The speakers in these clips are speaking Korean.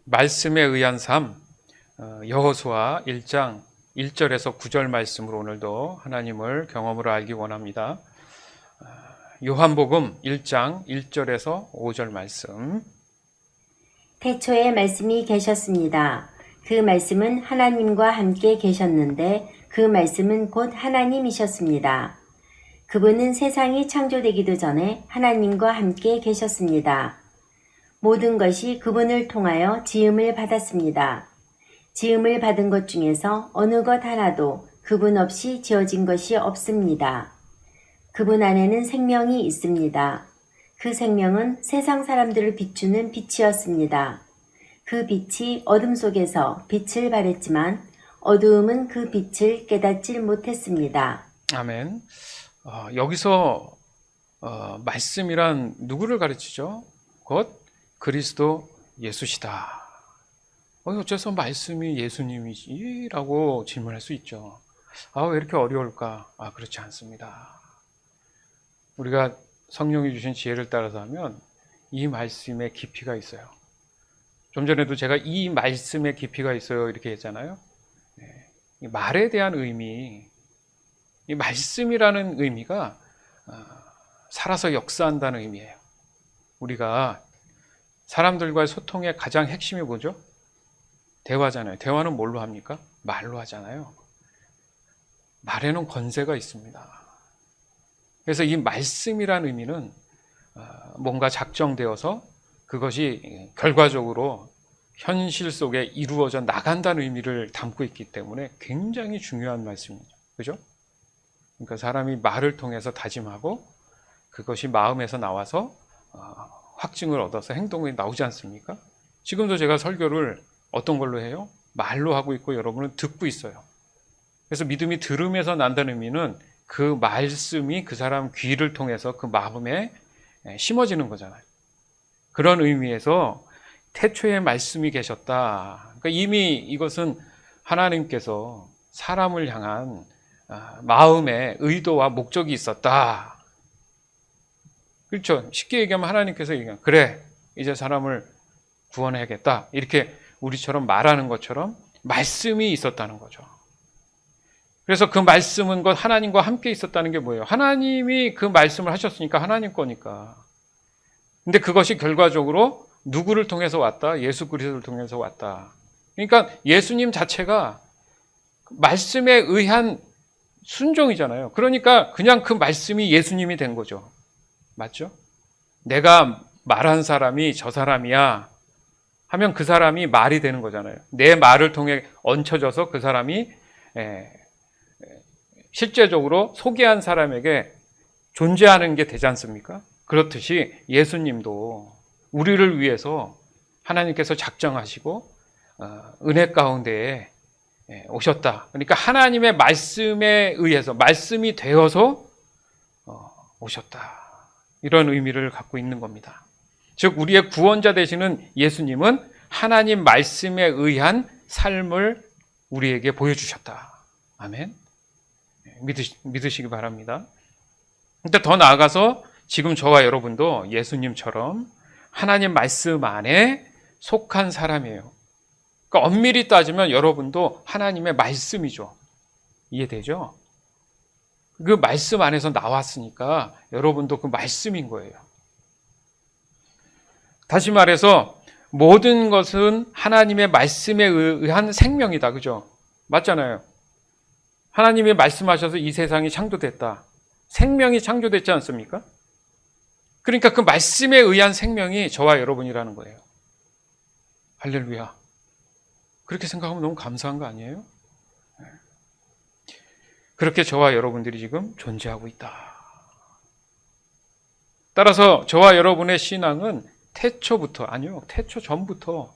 말씀에 의한 삶, 여호수아 1장 1절에서 9절 말씀으로 오늘도 하나님을 경험으로 알기 원합니다. 요한복음 1장 1절에서 5절 말씀. 태초에 말씀이 계셨습니다. 그 말씀은 하나님과 함께 계셨는데 그 말씀은 곧 하나님이셨습니다. 그분은 세상이 창조되기도 전에 하나님과 함께 계셨습니다. 모든 것이 그분을 통하여 지음을 받았습니다. 지음을 받은 것 중에서 어느 것 하나도 그분 없이 지어진 것이 없습니다. 그분 안에는 생명이 있습니다. 그 생명은 세상 사람들을 비추는 빛이었습니다. 그 빛이 어둠 속에서 빛을 발했지만 어두움은 그 빛을 깨닫질 못했습니다. 아멘. 여기서 말씀이란 누구를 가르치죠? 곧 그리스도 예수시다. 어째서 말씀이 예수님이지? 라고 질문할 수 있죠. 왜 이렇게 어려울까? 그렇지 않습니다. 우리가 성령이 주신 지혜를 따라서 하면 이 말씀에 깊이가 있어요. 좀 전에도 제가 이 말씀에 깊이가 있어요 이렇게 했잖아요. 이 말에 대한 의미, 이 말씀이라는 의미가 살아서 역사한다는 의미예요. 우리가 사람들과의 소통의 가장 핵심이 뭐죠? 대화잖아요. 대화는 뭘로 합니까? 말로 하잖아요. 말에는 권세가 있습니다. 그래서 이 말씀이라는 의미는 뭔가 작정되어서 그것이 결과적으로 현실 속에 이루어져 나간다는 의미를 담고 있기 때문에 굉장히 중요한 말씀이죠. 그죠? 그러니까 사람이 말을 통해서 다짐하고 그것이 마음에서 나와서 확증을 얻어서 행동이 나오지 않습니까? 지금도 제가 설교를 어떤 걸로 해요? 말로 하고 있고 여러분은 듣고 있어요. 그래서 믿음이 들음에서 난다는 의미는 그 말씀이 그 사람 귀를 통해서 그 마음에 심어지는 거잖아요. 그런 의미에서 태초에 말씀이 계셨다. 그러니까 이미 이것은 하나님께서 사람을 향한 마음의 의도와 목적이 있었다. 그렇죠. 쉽게 얘기하면 하나님께서 얘기하면 그래 이제 사람을 구원해야겠다. 이렇게 우리처럼 말하는 것처럼 말씀이 있었다는 거죠. 그래서 그 말씀은 곧 하나님과 함께 있었다는 게 뭐예요? 하나님이 그 말씀을 하셨으니까 하나님 거니까. 근데 그것이 결과적으로 누구를 통해서 왔다? 예수 그리스도를 통해서 왔다. 그러니까 예수님 자체가 말씀에 의한 순종이잖아요. 그러니까 그냥 그 말씀이 예수님이 된 거죠. 맞죠? 내가 말한 사람이 저 사람이야 하면 그 사람이 말이 되는 거잖아요. 내 말을 통해 얹혀져서 그 사람이 실제적으로 소개한 사람에게 존재하는 게 되지 않습니까? 그렇듯이 예수님도 우리를 위해서 하나님께서 작정하시고 은혜 가운데에 오셨다. 그러니까 하나님의 말씀에 의해서 말씀이 되어서 오셨다. 이런 의미를 갖고 있는 겁니다. 즉 우리의 구원자 되시는 예수님은 하나님 말씀에 의한 삶을 우리에게 보여주셨다. 아멘. 믿으시기 바랍니다. 근데 더 나아가서 지금 저와 여러분도 예수님처럼 하나님 말씀 안에 속한 사람이에요. 그러니까 엄밀히 따지면 여러분도 하나님의 말씀이죠. 이해되죠? 그 말씀 안에서 나왔으니까 여러분도 그 말씀인 거예요. 다시 말해서 모든 것은 하나님의 말씀에 의한 생명이다. 그죠? 맞잖아요. 하나님이 말씀하셔서 이 세상이 창조됐다. 생명이 창조됐지 않습니까? 그러니까 그 말씀에 의한 생명이 저와 여러분이라는 거예요. 할렐루야. 그렇게 생각하면 너무 감사한 거 아니에요? 그렇게 저와 여러분들이 지금 존재하고 있다. 따라서 저와 여러분의 신앙은 태초 전부터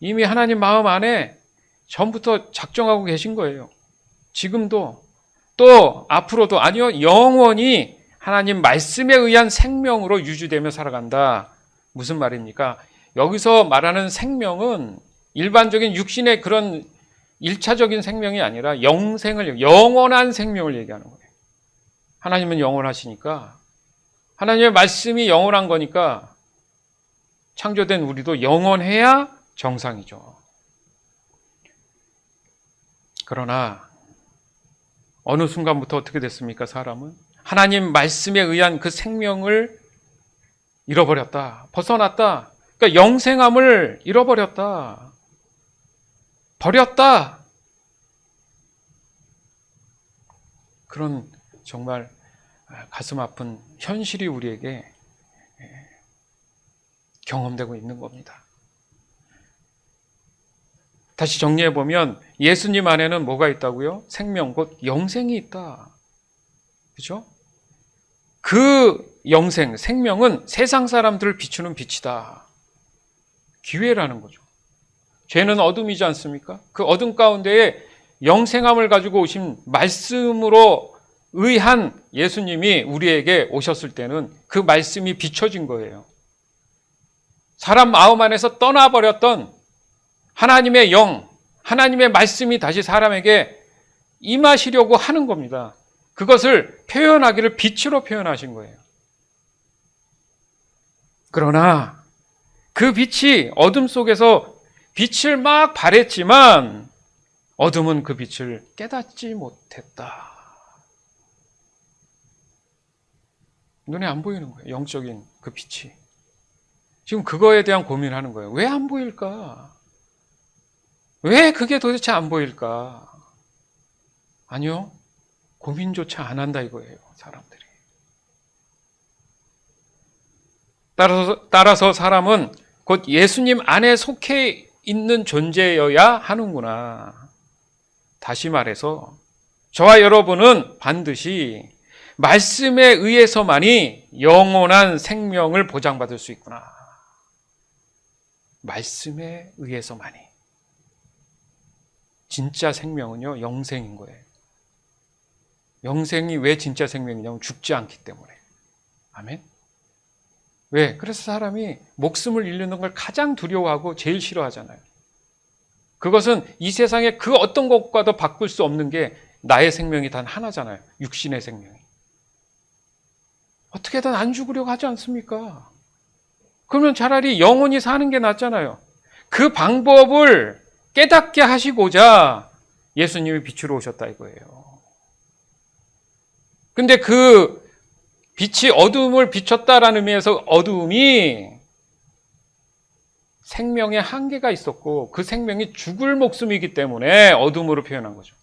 이미 하나님 마음 안에 전부터 작정하고 계신 거예요. 지금도 또 앞으로도 아니요 영원히 하나님 말씀에 의한 생명으로 유지되며 살아간다. 무슨 말입니까? 여기서 말하는 생명은 일반적인 육신의 그런 1차적인 생명이 아니라 영원한 생명을 얘기하는 거예요. 하나님은 영원하시니까 하나님의 말씀이 영원한 거니까 창조된 우리도 영원해야 정상이죠. 그러나 어느 순간부터 어떻게 됐습니까? 사람은 하나님 말씀에 의한 그 생명을 잃어버렸다. 벗어났다. 그러니까 영생함을 잃어버렸다. 버렸다. 그런 정말 가슴 아픈 현실이 우리에게 경험되고 있는 겁니다. 다시 정리해 보면 예수님 안에는 뭐가 있다고요? 생명, 곧 영생이 있다. 그렇죠? 그 영생, 생명은 세상 사람들을 비추는 빛이다. 기회라는 거죠. 죄는 어둠이지 않습니까? 그 어둠 가운데에 영생함을 가지고 오신 말씀으로 의한 예수님이 우리에게 오셨을 때는 그 말씀이 비춰진 거예요. 사람 마음 안에서 떠나버렸던 하나님의 영, 하나님의 말씀이 다시 사람에게 임하시려고 하는 겁니다. 그것을 표현하기를 빛으로 표현하신 거예요. 그러나 그 빛이 어둠 속에서 빛을 막 발했지만 어둠은 그 빛을 깨닫지 못했다. 눈에 안 보이는 거예요. 영적인 그 빛이. 지금 그거에 대한 고민하는 거예요. 왜 안 보일까? 왜 그게 도대체 안 보일까? 아니요. 고민조차 안 한다 이거예요. 사람들이. 따라서 사람은 곧 예수님 안에 속해 있는 존재여야 하는구나. 다시 말해서 저와 여러분은 반드시 말씀에 의해서만이 영원한 생명을 보장받을 수 있구나. 말씀에 의해서만이. 진짜 생명은요, 영생인 거예요. 영생이 왜 진짜 생명이냐면 죽지 않기 때문에. 아멘? 왜? 그래서 사람이 목숨을 잃는 걸 가장 두려워하고 제일 싫어하잖아요. 그것은 이 세상에 그 어떤 것과도 바꿀 수 없는 게 나의 생명이 단 하나잖아요. 육신의 생명이. 어떻게든 안 죽으려고 하지 않습니까? 그러면 차라리 영원히 사는 게 낫잖아요. 그 방법을 깨닫게 하시고자 예수님이 빛으로 오셨다 이거예요. 근데 그 빛이 어두움을 비췄다라는 의미에서 어두움이 생명의 한계가 있었고 그 생명이 죽을 목숨이기 때문에 어둠으로 표현한 거죠.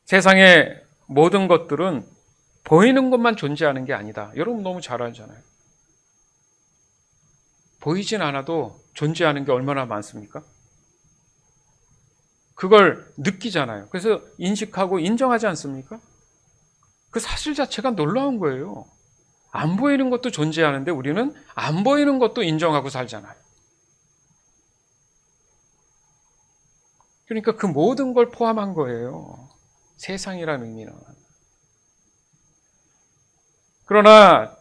세상의 모든 것들은 보이는 것만 존재하는 게 아니다. 여러분 너무 잘 알잖아요. 보이진 않아도 존재하는 게 얼마나 많습니까? 그걸 느끼잖아요. 그래서 인식하고 인정하지 않습니까? 그 사실 자체가 놀라운 거예요. 안 보이는 것도 존재하는데 우리는 안 보이는 것도 인정하고 살잖아요. 그러니까 그 모든 걸 포함한 거예요. 세상이라는 의미는. 그러나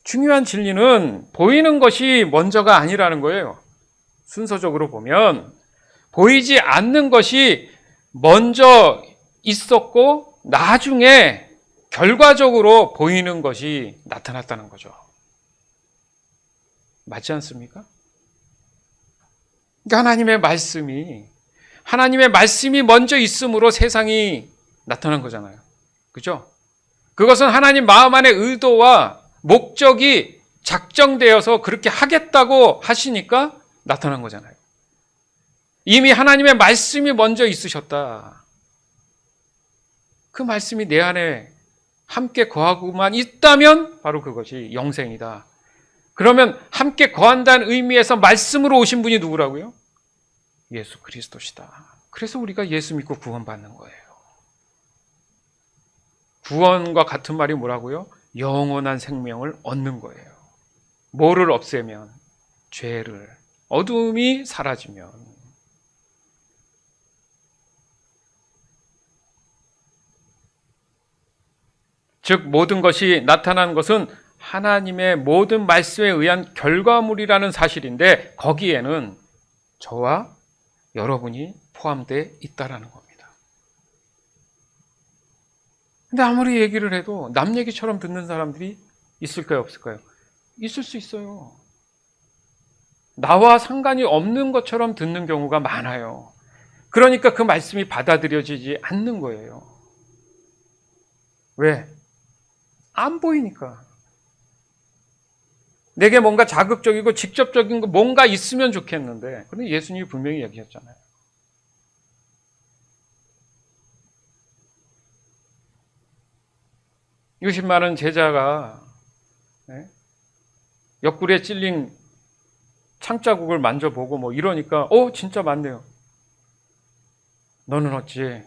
중요한 진리는 보이는 것이 먼저가 아니라는 거예요. 순서적으로 보면 보이지 않는 것이 먼저 있었고 나중에 결과적으로 보이는 것이 나타났다는 거죠. 맞지 않습니까? 그러니까 하나님의 말씀이 먼저 있음으로 세상이 나타난 거잖아요. 그죠? 그것은 하나님 마음 안의 의도와 목적이 작정되어서 그렇게 하겠다고 하시니까 나타난 거잖아요. 이미 하나님의 말씀이 먼저 있으셨다. 그 말씀이 내 안에 함께 거하고만 있다면 바로 그것이 영생이다. 그러면 함께 거한다는 의미에서 말씀으로 오신 분이 누구라고요? 예수 그리스도시다. 그래서 우리가 예수 믿고 구원받는 거예요. 구원과 같은 말이 뭐라고요? 영원한 생명을 얻는 거예요. 뭐를 없애면? 죄를. 어두움이 사라지면. 즉 모든 것이 나타난 것은 하나님의 모든 말씀에 의한 결과물이라는 사실인데 거기에는 저와 여러분이 포함되어 있다라는 겁니다. 근데 아무리 얘기를 해도 남 얘기처럼 듣는 사람들이 있을까요, 없을까요? 있을 수 있어요. 나와 상관이 없는 것처럼 듣는 경우가 많아요. 그러니까 그 말씀이 받아들여지지 않는 거예요. 왜? 안 보이니까. 내게 뭔가 자극적이고 직접적인 거 뭔가 있으면 좋겠는데, 그런데 예수님이 분명히 얘기했잖아요. 육십 많은 제자가 옆구리에 찔린 창자국을 만져보고 뭐 이러니까 진짜 맞네요. 너는 어찌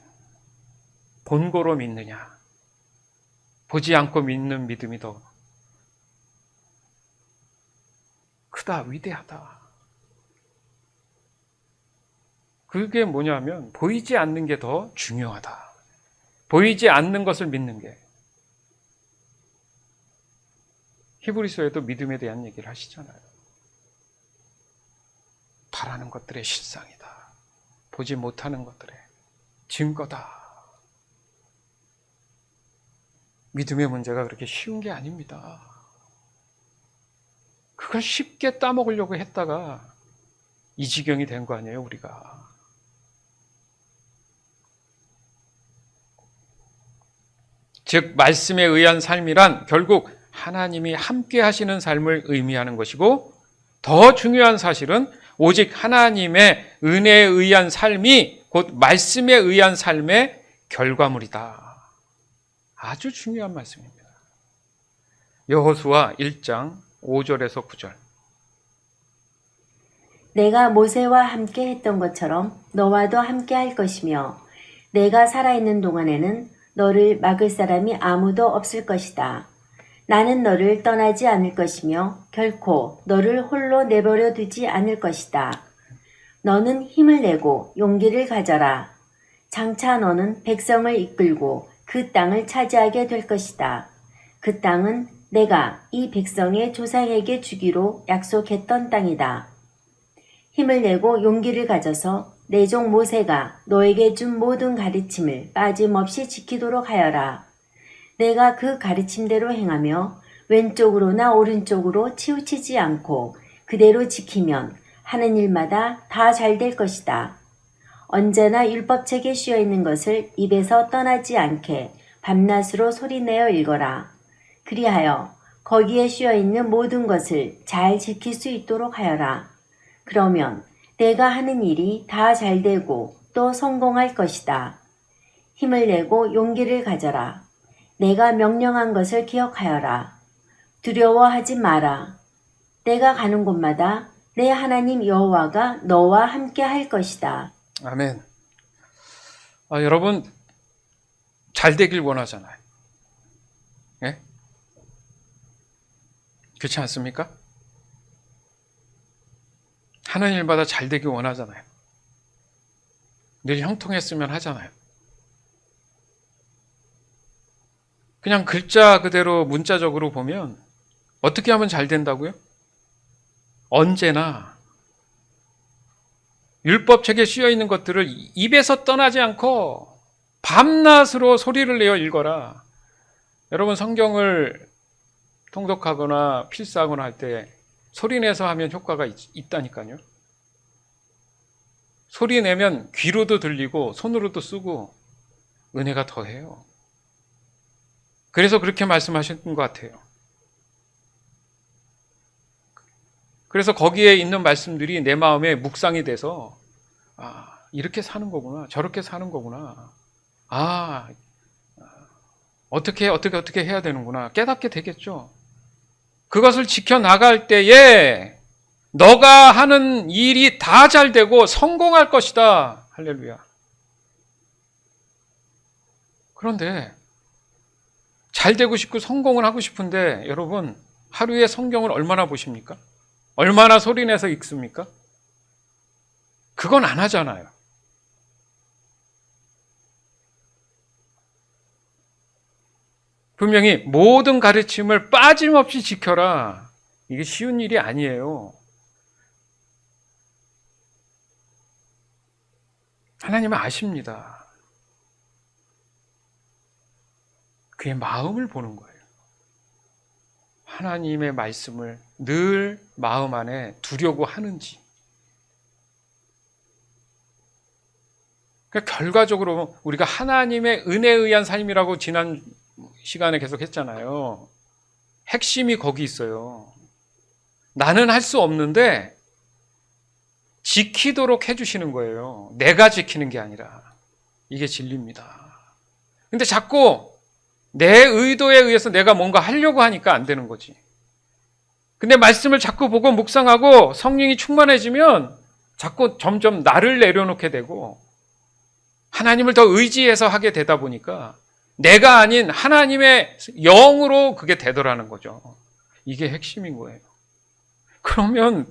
본고로 믿느냐? 보지 않고 믿는 믿음이 더 크다, 위대하다. 그게 뭐냐면 보이지 않는 게 더 중요하다. 보이지 않는 것을 믿는 게. 히브리서에도 믿음에 대한 얘기를 하시잖아요. 바라는 것들의 실상이다. 보지 못하는 것들의 증거다. 믿음의 문제가 그렇게 쉬운 게 아닙니다. 그걸 쉽게 따먹으려고 했다가 이 지경이 된 거 아니에요, 우리가. 즉 말씀에 의한 삶이란 결국 하나님이 함께 하시는 삶을 의미하는 것이고, 더 중요한 사실은 오직 하나님의 은혜에 의한 삶이 곧 말씀에 의한 삶의 결과물이다. 아주 중요한 말씀입니다. 여호수아 1장 5절에서 9절. 내가 모세와 함께 했던 것처럼 너와도 함께 할 것이며 내가 살아있는 동안에는 너를 막을 사람이 아무도 없을 것이다. 나는 너를 떠나지 않을 것이며 결코 너를 홀로 내버려 두지 않을 것이다. 너는 힘을 내고 용기를 가져라. 장차 너는 백성을 이끌고 그 땅을 차지하게 될 것이다. 그 땅은 내가 이 백성의 조상에게 주기로 약속했던 땅이다. 힘을 내고 용기를 가져서 내 종 모세가 너에게 준 모든 가르침을 빠짐없이 지키도록 하여라. 내가 그 가르침대로 행하며 왼쪽으로나 오른쪽으로 치우치지 않고 그대로 지키면 하는 일마다 다 잘 될 것이다. 언제나 율법책에 씌어 있는 것을 입에서 떠나지 않게 밤낮으로 소리내어 읽어라. 그리하여 거기에 씌어 있는 모든 것을 잘 지킬 수 있도록 하여라. 그러면 내가 하는 일이 다 잘 되고 또 성공할 것이다. 힘을 내고 용기를 가져라. 내가 명령한 것을 기억하여라. 두려워하지 마라. 내가 가는 곳마다 내 하나님 여호와가 너와 함께 할 것이다. 아멘. 여러분 잘 되길 원하잖아요. 예? 그렇지 않습니까? 하는 일마다 잘 되길 원하잖아요. 늘 형통했으면 하잖아요. 그냥 글자 그대로 문자적으로 보면 어떻게 하면 잘 된다고요? 언제나 율법책에 씌어 있는 것들을 입에서 떠나지 않고 밤낮으로 소리를 내어 읽어라. 여러분 성경을 통독하거나 필사하거나 할 때 소리 내서 하면 효과가 있다니까요. 소리 내면 귀로도 들리고 손으로도 쓰고 은혜가 더해요. 그래서 그렇게 말씀하신 것 같아요. 그래서 거기에 있는 말씀들이 내 마음에 묵상이 돼서 이렇게 사는 거구나, 저렇게 사는 거구나, 어떻게 해야 되는구나 깨닫게 되겠죠. 그것을 지켜나갈 때에 너가 하는 일이 다 잘 되고 성공할 것이다. 할렐루야. 그런데 잘 되고 싶고 성공을 하고 싶은데 여러분 하루에 성경을 얼마나 보십니까? 얼마나 소리내서 읽습니까? 그건 안 하잖아요. 분명히 모든 가르침을 빠짐없이 지켜라. 이게 쉬운 일이 아니에요. 하나님은 아십니다. 그의 마음을 보는 거예요. 하나님의 말씀을 늘 마음 안에 두려고 하는지. 그러니까 결과적으로 우리가 하나님의 은혜에 의한 삶이라고 지난 시간에 계속 했잖아요. 핵심이 거기 있어요. 나는 할 수 없는데 지키도록 해주시는 거예요. 내가 지키는 게 아니라. 이게 진리입니다. 근데 자꾸 내 의도에 의해서 내가 뭔가 하려고 하니까 안 되는 거지. 근데 말씀을 자꾸 보고 묵상하고 성령이 충만해지면 자꾸 점점 나를 내려놓게 되고 하나님을 더 의지해서 하게 되다 보니까 내가 아닌 하나님의 영으로 그게 되더라는 거죠. 이게 핵심인 거예요. 그러면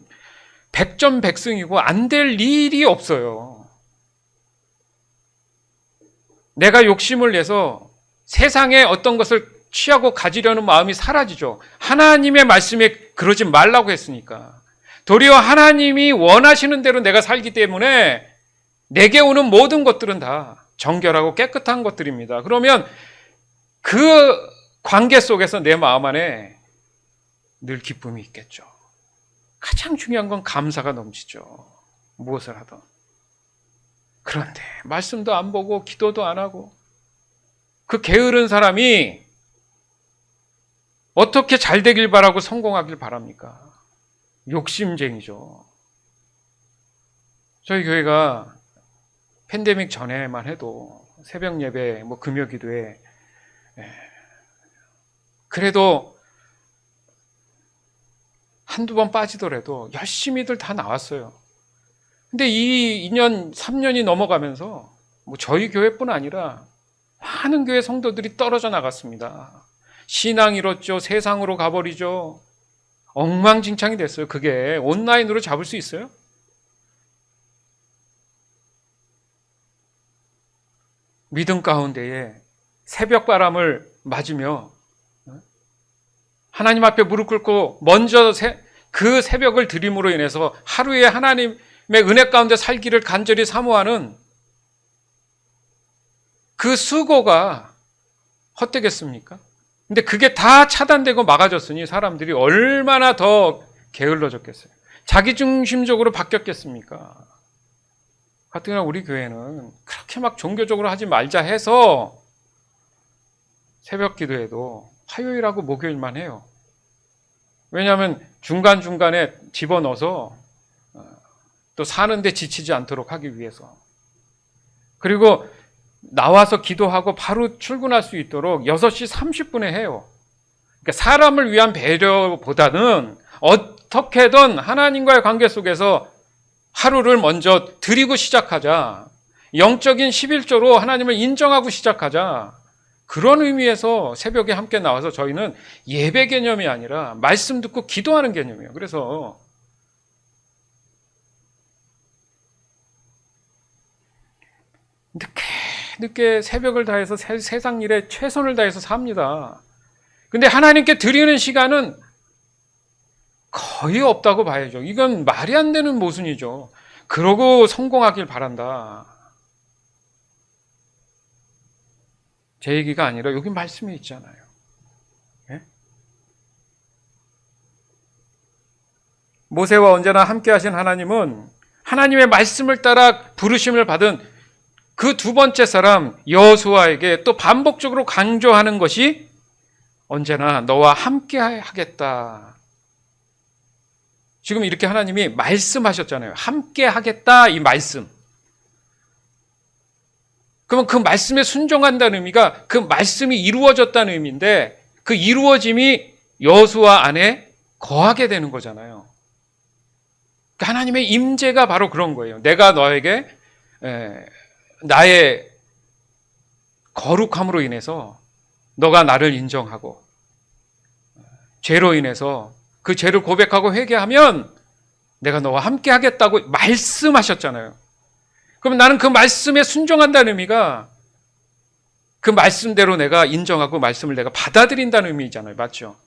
백전백승이고 안 될 일이 없어요. 내가 욕심을 내서 세상에 어떤 것을 취하고 가지려는 마음이 사라지죠. 하나님의 말씀에 그러지 말라고 했으니까. 도리어 하나님이 원하시는 대로 내가 살기 때문에 내게 오는 모든 것들은 다 정결하고 깨끗한 것들입니다. 그러면 그 관계 속에서 내 마음 안에 늘 기쁨이 있겠죠. 가장 중요한 건 감사가 넘치죠. 무엇을 하든. 그런데 말씀도 안 보고 기도도 안 하고 그 게으른 사람이 어떻게 잘 되길 바라고 성공하길 바랍니까? 욕심쟁이죠. 저희 교회가 팬데믹 전에만 해도 새벽 예배, 금요 기도에 그래도 한두 번 빠지더라도 열심히들 다 나왔어요. 근데 이 2년, 3년이 넘어가면서 저희 교회뿐 아니라 많은 교회 성도들이 떨어져 나갔습니다. 신앙 잃었죠. 세상으로 가버리죠. 엉망진창이 됐어요. 그게 온라인으로 잡을 수 있어요? 믿음 가운데에 새벽 바람을 맞으며 하나님 앞에 무릎 꿇고 먼저 그 새벽을 드림으로 인해서 하루에 하나님의 은혜 가운데 살기를 간절히 사모하는 그 수고가 헛되겠습니까? 근데 그게 다 차단되고 막아졌으니 사람들이 얼마나 더 게을러졌겠어요. 자기중심적으로 바뀌었겠습니까? 하여튼 우리 교회는 그렇게 막 종교적으로 하지 말자 해서 새벽 기도에도 화요일하고 목요일만 해요. 왜냐하면 중간중간에 집어넣어서 또 사는데 지치지 않도록 하기 위해서. 그리고 나와서 기도하고 바로 출근할 수 있도록 6시 30분에 해요. 그러니까 사람을 위한 배려보다는 어떻게든 하나님과의 관계 속에서 하루를 먼저 드리고 시작하자. 영적인 11조로 하나님을 인정하고 시작하자. 그런 의미에서 새벽에 함께 나와서 저희는 예배 개념이 아니라 말씀 듣고 기도하는 개념이에요. 그래서 늦게 새벽을 다해서 세상 일에 최선을 다해서 삽니다. 근데 하나님께 드리는 시간은 거의 없다고 봐야죠. 이건 말이 안 되는 모순이죠. 그러고 성공하길 바란다. 제 얘기가 아니라 여기 말씀에 있잖아요. 예? 모세와 언제나 함께 하신 하나님은 하나님의 말씀을 따라 부르심을 받은 그 두 번째 사람 여호수아에게 또 반복적으로 강조하는 것이 언제나 너와 함께 하겠다. 지금 이렇게 하나님이 말씀하셨잖아요. 함께 하겠다 이 말씀. 그러면 그 말씀에 순종한다는 의미가 그 말씀이 이루어졌다는 의미인데 그 이루어짐이 여호수아 안에 거하게 되는 거잖아요. 그러니까 하나님의 임재가 바로 그런 거예요. 내가 너에게 나의 거룩함으로 인해서 너가 나를 인정하고 죄로 인해서 그 죄를 고백하고 회개하면 내가 너와 함께 하겠다고 말씀하셨잖아요. 그럼 나는 그 말씀에 순종한다는 의미가 그 말씀대로 내가 인정하고 말씀을 내가 받아들인다는 의미잖아요. 맞죠?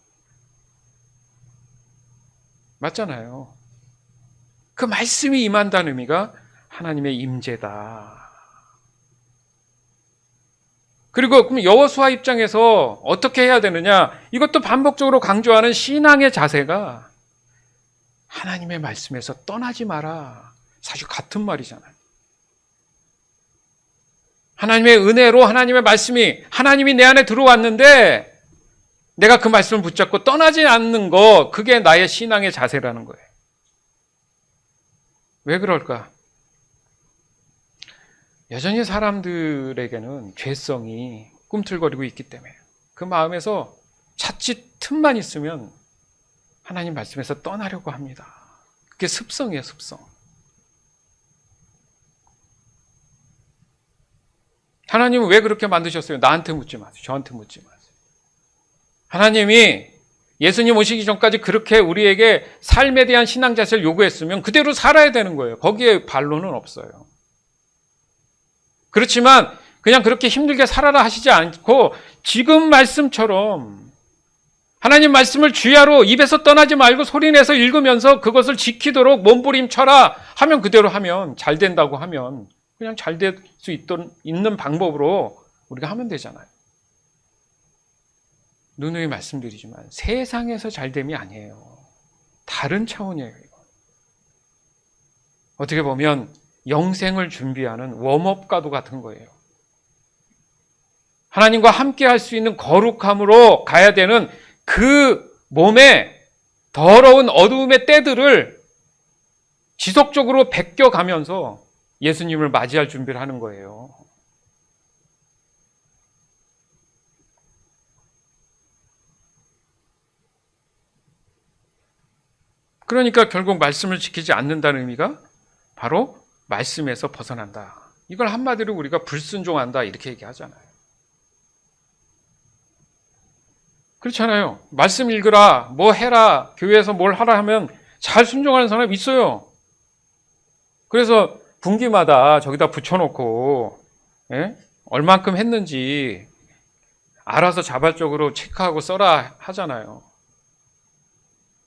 맞잖아요. 그 말씀이 임한다는 의미가 하나님의 임재다. 그리고 그럼 여호수아 입장에서 어떻게 해야 되느냐? 이것도 반복적으로 강조하는 신앙의 자세가 하나님의 말씀에서 떠나지 마라. 사실 같은 말이잖아요. 하나님의 은혜로 하나님의 말씀이 하나님이 내 안에 들어왔는데 내가 그 말씀을 붙잡고 떠나지 않는 거, 그게 나의 신앙의 자세라는 거예요. 왜 그럴까? 여전히 사람들에게는 죄성이 꿈틀거리고 있기 때문에 그 마음에서 자칫 틈만 있으면 하나님 말씀에서 떠나려고 합니다. 그게 습성이에요, 습성. 하나님은 왜 그렇게 만드셨어요? 나한테 묻지 마세요. 저한테 묻지 마세요. 하나님이 예수님 오시기 전까지 그렇게 우리에게 삶에 대한 신앙 자세를 요구했으면 그대로 살아야 되는 거예요. 거기에 반론은 없어요. 그렇지만 그냥 그렇게 힘들게 살아라 하시지 않고 지금 말씀처럼 하나님 말씀을 주야로 입에서 떠나지 말고 소리내서 읽으면서 그것을 지키도록 몸부림쳐라 하면 그대로 하면 잘 된다고 하면 그냥 잘 될 수 있는 방법으로 우리가 하면 되잖아요. 누누이 말씀드리지만 세상에서 잘됨이 아니에요. 다른 차원이에요. 이거. 어떻게 보면 영생을 준비하는 웜업과도 같은 거예요. 하나님과 함께 할 수 있는 거룩함으로 가야 되는 그 몸에 더러운 어두움의 때들을 지속적으로 베껴가면서 예수님을 맞이할 준비를 하는 거예요. 그러니까 결국 말씀을 지키지 않는다는 의미가 바로 말씀에서 벗어난다. 이걸 한마디로 우리가 불순종한다 이렇게 얘기하잖아요. 그렇잖아요. 말씀 읽으라, 뭐 해라, 교회에서 뭘 하라 하면 잘 순종하는 사람이 있어요. 그래서 분기마다 저기다 붙여놓고 얼만큼 했는지 알아서 자발적으로 체크하고 써라 하잖아요.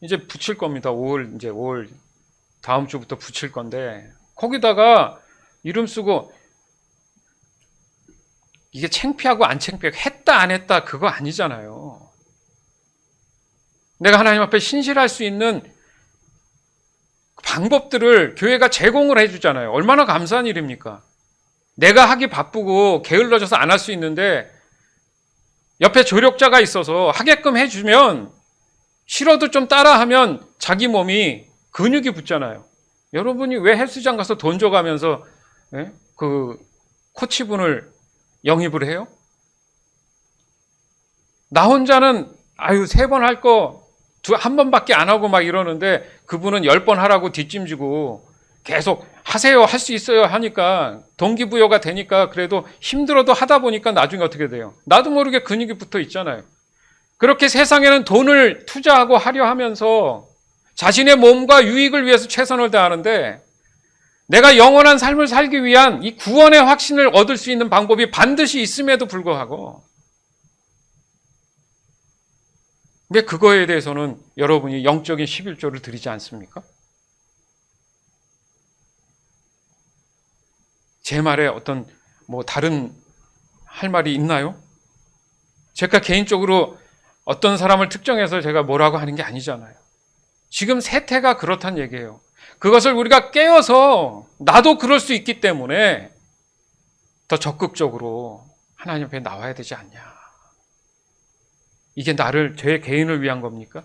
이제 붙일 겁니다. 5월 다음 주부터 붙일 건데 거기다가 이름 쓰고 이게 창피하고 안 창피하고 했다 안 했다 그거 아니잖아요. 내가 하나님 앞에 신실할 수 있는 방법들을 교회가 제공을 해주잖아요. 얼마나 감사한 일입니까? 내가 하기 바쁘고 게을러져서 안 할 수 있는데 옆에 조력자가 있어서 하게끔 해주면 싫어도 좀 따라하면 자기 몸이 근육이 붙잖아요. 여러분이 왜 헬스장 가서 돈 줘가면서 그 코치분을 영입을 해요? 나 혼자는 3번 할 거 한 번밖에 안 하고 막 이러는데 그분은 10번 하라고 뒷짐지고 계속 하세요, 할 수 있어요 하니까 동기부여가 되니까 그래도 힘들어도 하다 보니까 나중에 어떻게 돼요? 나도 모르게 근육이 붙어 있잖아요. 그렇게 세상에는 돈을 투자하고 하려 하면서 자신의 몸과 유익을 위해서 최선을 다하는데 내가 영원한 삶을 살기 위한 이 구원의 확신을 얻을 수 있는 방법이 반드시 있음에도 불구하고 왜 그거에 대해서는 여러분이 영적인 11조를 드리지 않습니까? 제 말에 어떤 다른 할 말이 있나요? 제가 개인적으로 어떤 사람을 특정해서 제가 뭐라고 하는 게 아니잖아요. 지금 세태가 그렇단 얘기예요. 그것을 우리가 깨어서 나도 그럴 수 있기 때문에 더 적극적으로 하나님 앞에 나와야 되지 않냐. 이게 제 개인을 위한 겁니까?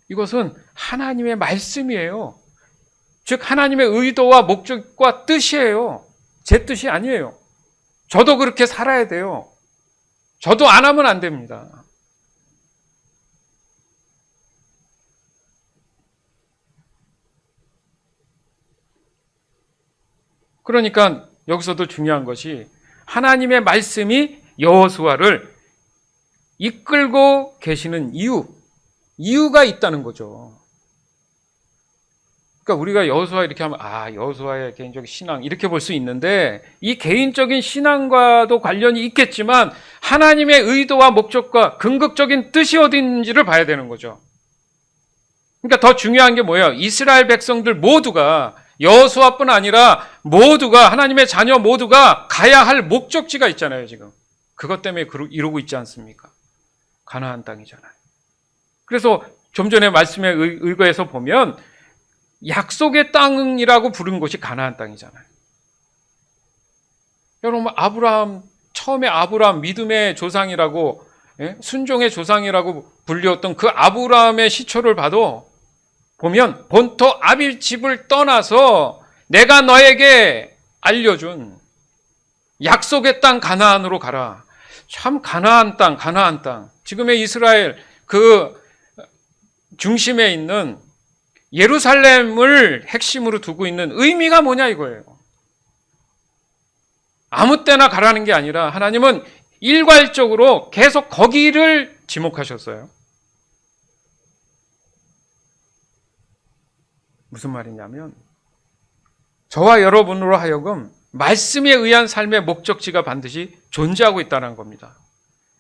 이것은 하나님의 말씀이에요. 즉 하나님의 의도와 목적과 뜻이에요. 제 뜻이 아니에요. 저도 그렇게 살아야 돼요. 저도 안 하면 안 됩니다. 그러니까 여기서도 중요한 것이 하나님의 말씀이 여호수아를 이끌고 계시는 이유가 있다는 거죠. 그러니까 우리가 여호수아 이렇게 하면 여호수아의 개인적인 신앙 이렇게 볼 수 있는데 이 개인적인 신앙과도 관련이 있겠지만 하나님의 의도와 목적과 궁극적인 뜻이 어디 있는지를 봐야 되는 거죠. 그러니까 더 중요한 게 뭐예요? 이스라엘 백성들 모두가 여호수아뿐 아니라 모두가, 하나님의 자녀 모두가 가야 할 목적지가 있잖아요, 지금. 그것 때문에 이루고 있지 않습니까? 가나안 땅이잖아요. 그래서 좀 전에 말씀에 의거해서 보면 약속의 땅이라고 부른 곳이 가나안 땅이잖아요. 여러분, 처음에 아브라함 믿음의 조상이라고, 순종의 조상이라고 불렸던 그 아브라함의 시초를 봐도 보면 본토 아빌 집을 떠나서 내가 너에게 알려준 약속의 땅 가나안으로 가라. 참 가나안 땅. 지금의 이스라엘 그 중심에 있는 예루살렘을 핵심으로 두고 있는 의미가 뭐냐 이거예요. 아무 때나 가라는 게 아니라 하나님은 일괄적으로 계속 거기를 지목하셨어요. 무슨 말이냐면 저와 여러분으로 하여금 말씀에 의한 삶의 목적지가 반드시 존재하고 있다는 겁니다.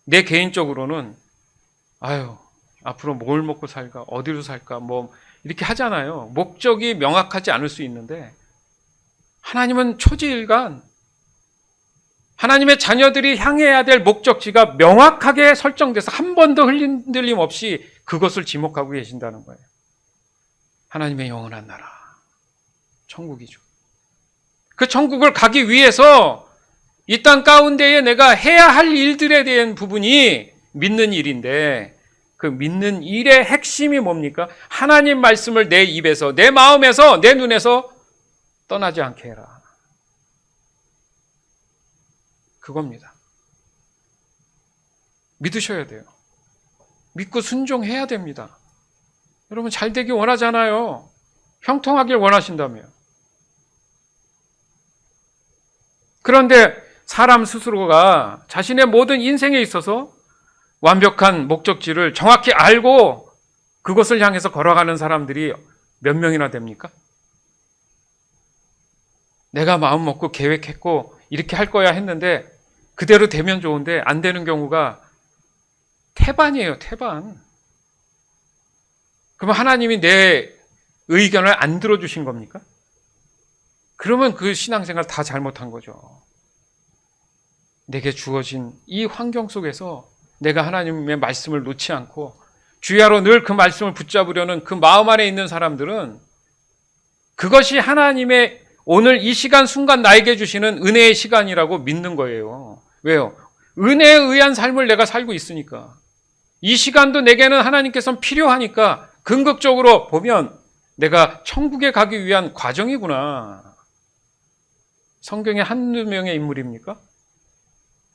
내 개인적으로는 앞으로 뭘 먹고 살까, 어디로 살까, 이렇게 하잖아요. 목적이 명확하지 않을 수 있는데 하나님은 초지일간 하나님의 자녀들이 향해야 될 목적지가 명확하게 설정돼서 한 번도 흔들림 없이 그것을 지목하고 계신다는 거예요. 하나님의 영원한 나라, 천국이죠. 그 천국을 가기 위해서 이 땅 가운데에 내가 해야 할 일들에 대한 부분이 믿는 일인데 그 믿는 일의 핵심이 뭡니까? 하나님 말씀을 내 입에서, 내 마음에서, 내 눈에서 떠나지 않게 해라. 그겁니다. 믿으셔야 돼요. 믿고 순종해야 됩니다. 여러분 잘 되기 원하잖아요. 형통하길 원하신다며. 그런데 사람 스스로가 자신의 모든 인생에 있어서 완벽한 목적지를 정확히 알고 그것을 향해서 걸어가는 사람들이 몇 명이나 됩니까? 내가 마음 먹고 계획했고 이렇게 할 거야 했는데 그대로 되면 좋은데 안 되는 경우가 태반이에요, 태반. 그럼 하나님이 내 의견을 안 들어주신 겁니까? 그러면 그 신앙생활 다 잘못한 거죠. 내게 주어진 이 환경 속에서 내가 하나님의 말씀을 놓지 않고 주야로 늘 그 말씀을 붙잡으려는 그 마음 안에 있는 사람들은 그것이 하나님의 오늘 이 시간 순간 나에게 주시는 은혜의 시간이라고 믿는 거예요. 왜요? 은혜에 의한 삶을 내가 살고 있으니까. 이 시간도 내게는 하나님께서는 필요하니까 긍극적으로 보면 내가 천국에 가기 위한 과정이구나. 성경에 한두 명의 인물입니까?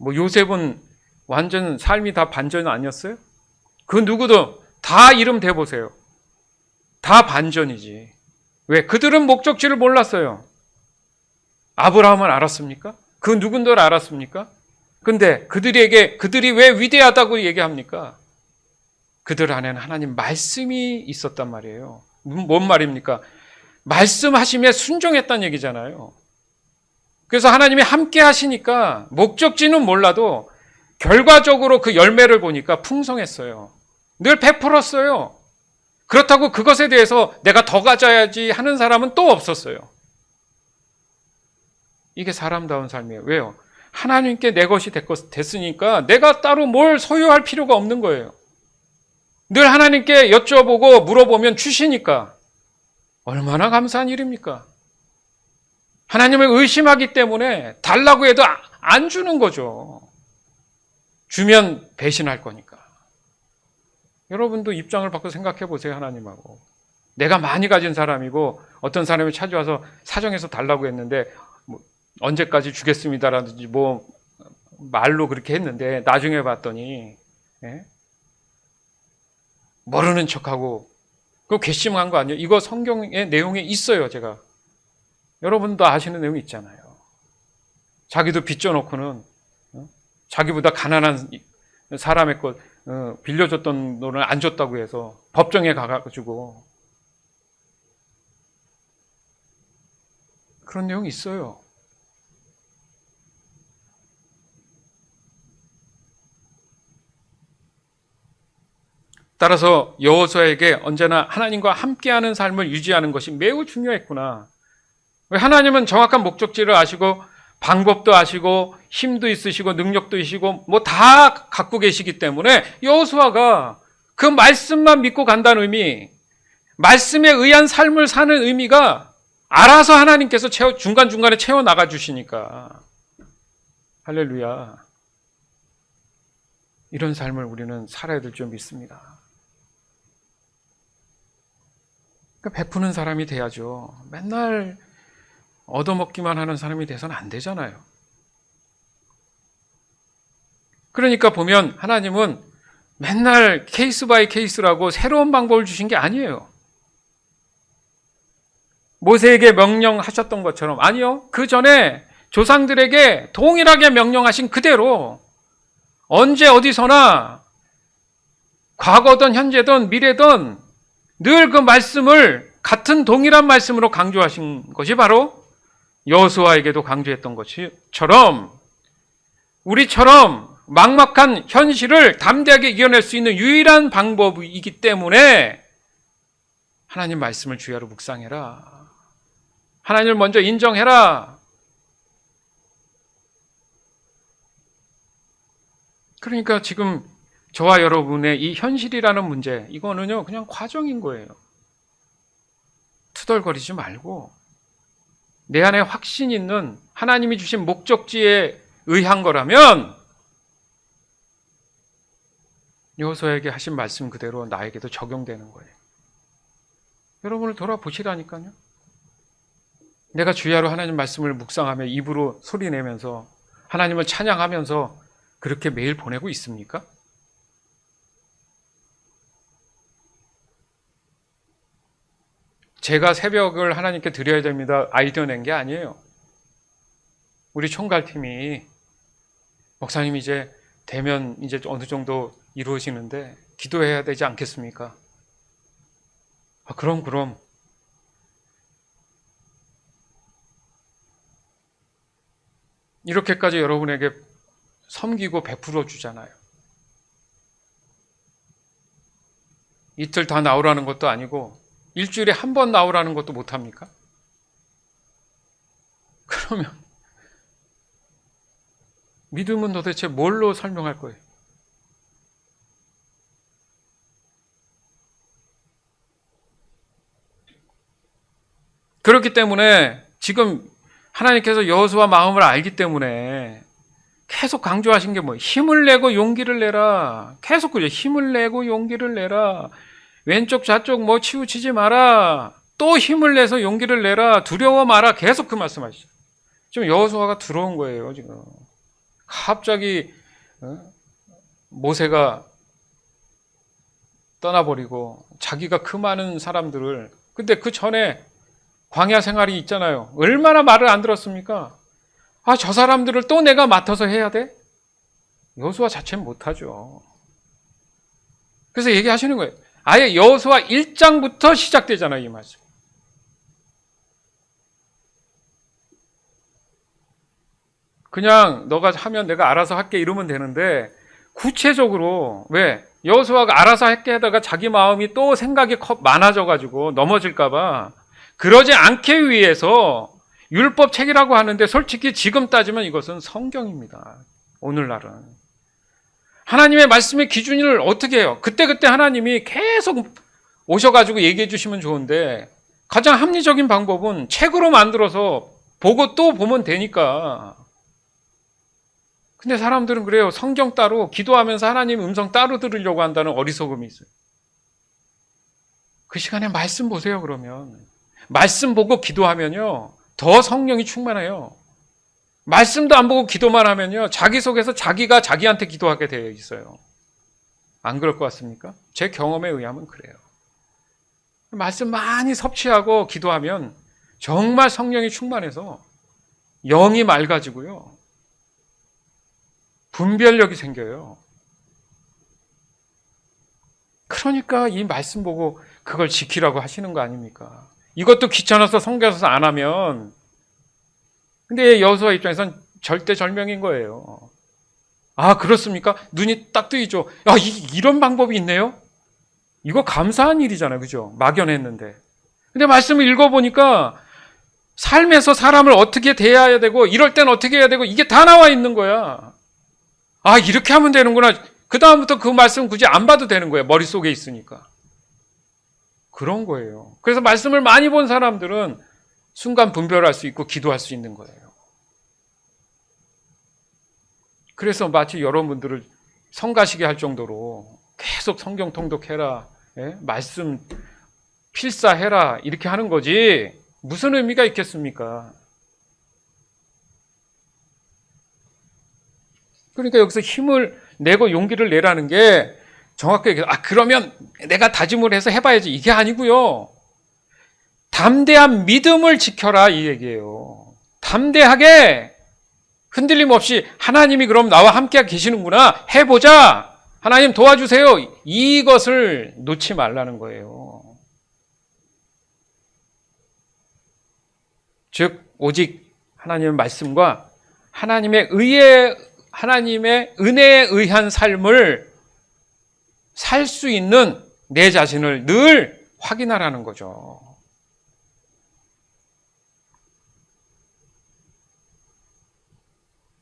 요셉은 완전 삶이 다 반전 아니었어요? 그 누구도 다 이름 대보세요. 다 반전이지. 왜? 그들은 목적지를 몰랐어요. 아브라함은 알았습니까? 그 누군들 알았습니까? 근데 그들이 왜 위대하다고 얘기합니까? 그들 안에는 하나님 말씀이 있었단 말이에요. 뭔 말입니까? 말씀하심에 순종했다는 얘기잖아요. 그래서 하나님이 함께 하시니까 목적지는 몰라도 결과적으로 그 열매를 보니까 풍성했어요. 늘 베풀었어요. 그렇다고 그것에 대해서 내가 더 가져야지 하는 사람은 또 없었어요. 이게 사람다운 삶이에요. 왜요? 하나님께 내 것이 됐으니까 내가 따로 뭘 소유할 필요가 없는 거예요. 늘 하나님께 여쭤보고 물어보면 주시니까 얼마나 감사한 일입니까? 하나님을 의심하기 때문에 달라고 해도 안 주는 거죠. 주면 배신할 거니까. 여러분도 입장을 바꿔 생각해 보세요. 하나님하고. 내가 많이 가진 사람이고 어떤 사람이 찾아와서 사정해서 달라고 했는데 언제까지 주겠습니다라든지 말로 그렇게 했는데 나중에 봤더니 모르는 척하고 그거 괘씸한 거 아니에요? 이거 성경의 내용에 있어요. 제가 여러분도 아시는 내용이 있잖아요. 자기도 빚져놓고는 자기보다 가난한 사람의 것 빌려줬던 돈을 안 줬다고 해서 법정에 가가지고 그런 내용이 있어요. 따라서 여호수아에게 언제나 하나님과 함께하는 삶을 유지하는 것이 매우 중요했구나. 왜 하나님은 정확한 목적지를 아시고 방법도 아시고 힘도 있으시고 능력도 있으시고 뭐 다 갖고 계시기 때문에 여호수아가 그 말씀만 믿고 간다는 의미, 말씀에 의한 삶을 사는 의미가 알아서 하나님께서 중간중간에 채워 나가 주시니까. 할렐루야. 이런 삶을 우리는 살아야 될 줄 믿습니다. 그러니까 베푸는 사람이 돼야죠. 맨날 얻어먹기만 하는 사람이 돼서는 안 되잖아요. 그러니까 보면 하나님은 맨날 케이스 바이 케이스라고 새로운 방법을 주신 게 아니에요. 모세에게 명령하셨던 것처럼, 아니요. 그 전에 조상들에게 동일하게 명령하신 그대로 언제 어디서나 과거든 현재든 미래든 늘 그 말씀을 같은 동일한 말씀으로 강조하신 것이 바로 여호수아에게도 강조했던 것처럼 우리처럼 막막한 현실을 담대하게 이겨낼 수 있는 유일한 방법이기 때문에 하나님 말씀을 주야로 묵상해라. 하나님을 먼저 인정해라. 그러니까 지금 저와 여러분의 이 현실이라는 문제, 이거는요 그냥 과정인 거예요. 투덜거리지 말고 내 안에 확신 있는 하나님이 주신 목적지에 의한 거라면 여호수아에게 하신 말씀 그대로 나에게도 적용되는 거예요. 여러분을 돌아보시라니까요. 내가 주야로 하나님 말씀을 묵상하며 입으로 소리내면서 하나님을 찬양하면서 그렇게 매일 보내고 있습니까? 제가 새벽을 하나님께 드려야 됩니다. 아이디어 낸 게 아니에요. 우리 총괄팀이 목사님 이제 되면 이제 어느 정도 이루어지는데 기도해야 되지 않겠습니까? 그럼. 이렇게까지 여러분에게 섬기고 베풀어 주잖아요. 이틀 다 나오라는 것도 아니고 일주일에 한 번 나오라는 것도 못합니까? 그러면 믿음은 도대체 뭘로 설명할 거예요? 그렇기 때문에 지금 하나님께서 여호수아 마음을 알기 때문에 계속 강조하신 게 뭐예요? 힘을 내고 용기를 내라. 계속 그죠? 힘을 내고 용기를 내라. 왼쪽 좌쪽 뭐 치우치지 마라. 또 힘을 내서 용기를 내라. 두려워 마라. 계속 그 말씀하시죠. 지금 여호수아가 들어온 거예요. 지금 갑자기 모세가 떠나버리고 자기가 그 많은 사람들을, 근데 그 전에 광야 생활이 있잖아요. 얼마나 말을 안 들었습니까? 저 사람들을 또 내가 맡아서 해야 돼? 여호수아 자체는 못하죠. 그래서 얘기하시는 거예요. 아예 여호수아 1장부터 시작되잖아요, 이 말씀. 그냥 너가 하면 내가 알아서 할게 이러면 되는데 구체적으로 왜? 여호수아가 알아서 할게 하다가 자기 마음이 또 생각이 많아져가지고 넘어질까 봐 그러지 않기 위해서 율법 책이라고 하는데 솔직히 지금 따지면 이것은 성경입니다. 오늘날은. 하나님의 말씀의 기준을 어떻게 해요? 그때그때 하나님이 계속 오셔가지고 얘기해 주시면 좋은데 가장 합리적인 방법은 책으로 만들어서 보고 또 보면 되니까. 근데 사람들은 그래요. 성경 따로 기도하면서 하나님 음성 따로 들으려고 한다는 어리석음이 있어요. 그 시간에 말씀 보세요. 그러면 말씀 보고 기도하면요 더 성령이 충만해요. 말씀도 안 보고 기도만 하면요 자기 속에서 자기가 자기한테 기도하게 되어 있어요. 안 그럴 것 같습니까? 제 경험에 의하면 그래요. 말씀 많이 섭취하고 기도하면 정말 성령이 충만해서 영이 맑아지고요 분별력이 생겨요. 그러니까 이 말씀 보고 그걸 지키라고 하시는 거 아닙니까? 이것도 귀찮아서 성경에서 안 하면, 근데 여호수아 입장에선 절대절명인 거예요. 그렇습니까? 눈이 딱 뜨이죠. 이런 방법이 있네요? 이거 감사한 일이잖아요. 그죠? 막연했는데. 근데 말씀을 읽어보니까 삶에서 사람을 어떻게 대해야 되고 이럴 땐 어떻게 해야 되고 이게 다 나와 있는 거야. 아, 이렇게 하면 되는구나. 그 다음부터 그 말씀 굳이 안 봐도 되는 거예요. 머릿속에 있으니까. 그런 거예요. 그래서 말씀을 많이 본 사람들은 순간 분별할 수 있고 기도할 수 있는 거예요. 그래서 마치 여러분들을 성가시게 할 정도로 계속 성경 통독해라, 예? 말씀 필사해라 이렇게 하는 거지 무슨 의미가 있겠습니까? 그러니까 여기서 힘을 내고 용기를 내라는 게 정확하게 그러면 내가 다짐을 해서 해봐야지 이게 아니고요. 담대한 믿음을 지켜라 이 얘기예요. 담대하게 흔들림 없이 하나님이 그럼 나와 함께 계시는구나 해보자. 하나님 도와주세요. 이것을 놓지 말라는 거예요. 즉 오직 하나님의 말씀과 하나님의 은혜에 의한 삶을 살 수 있는 내 자신을 늘 확인하라는 거죠.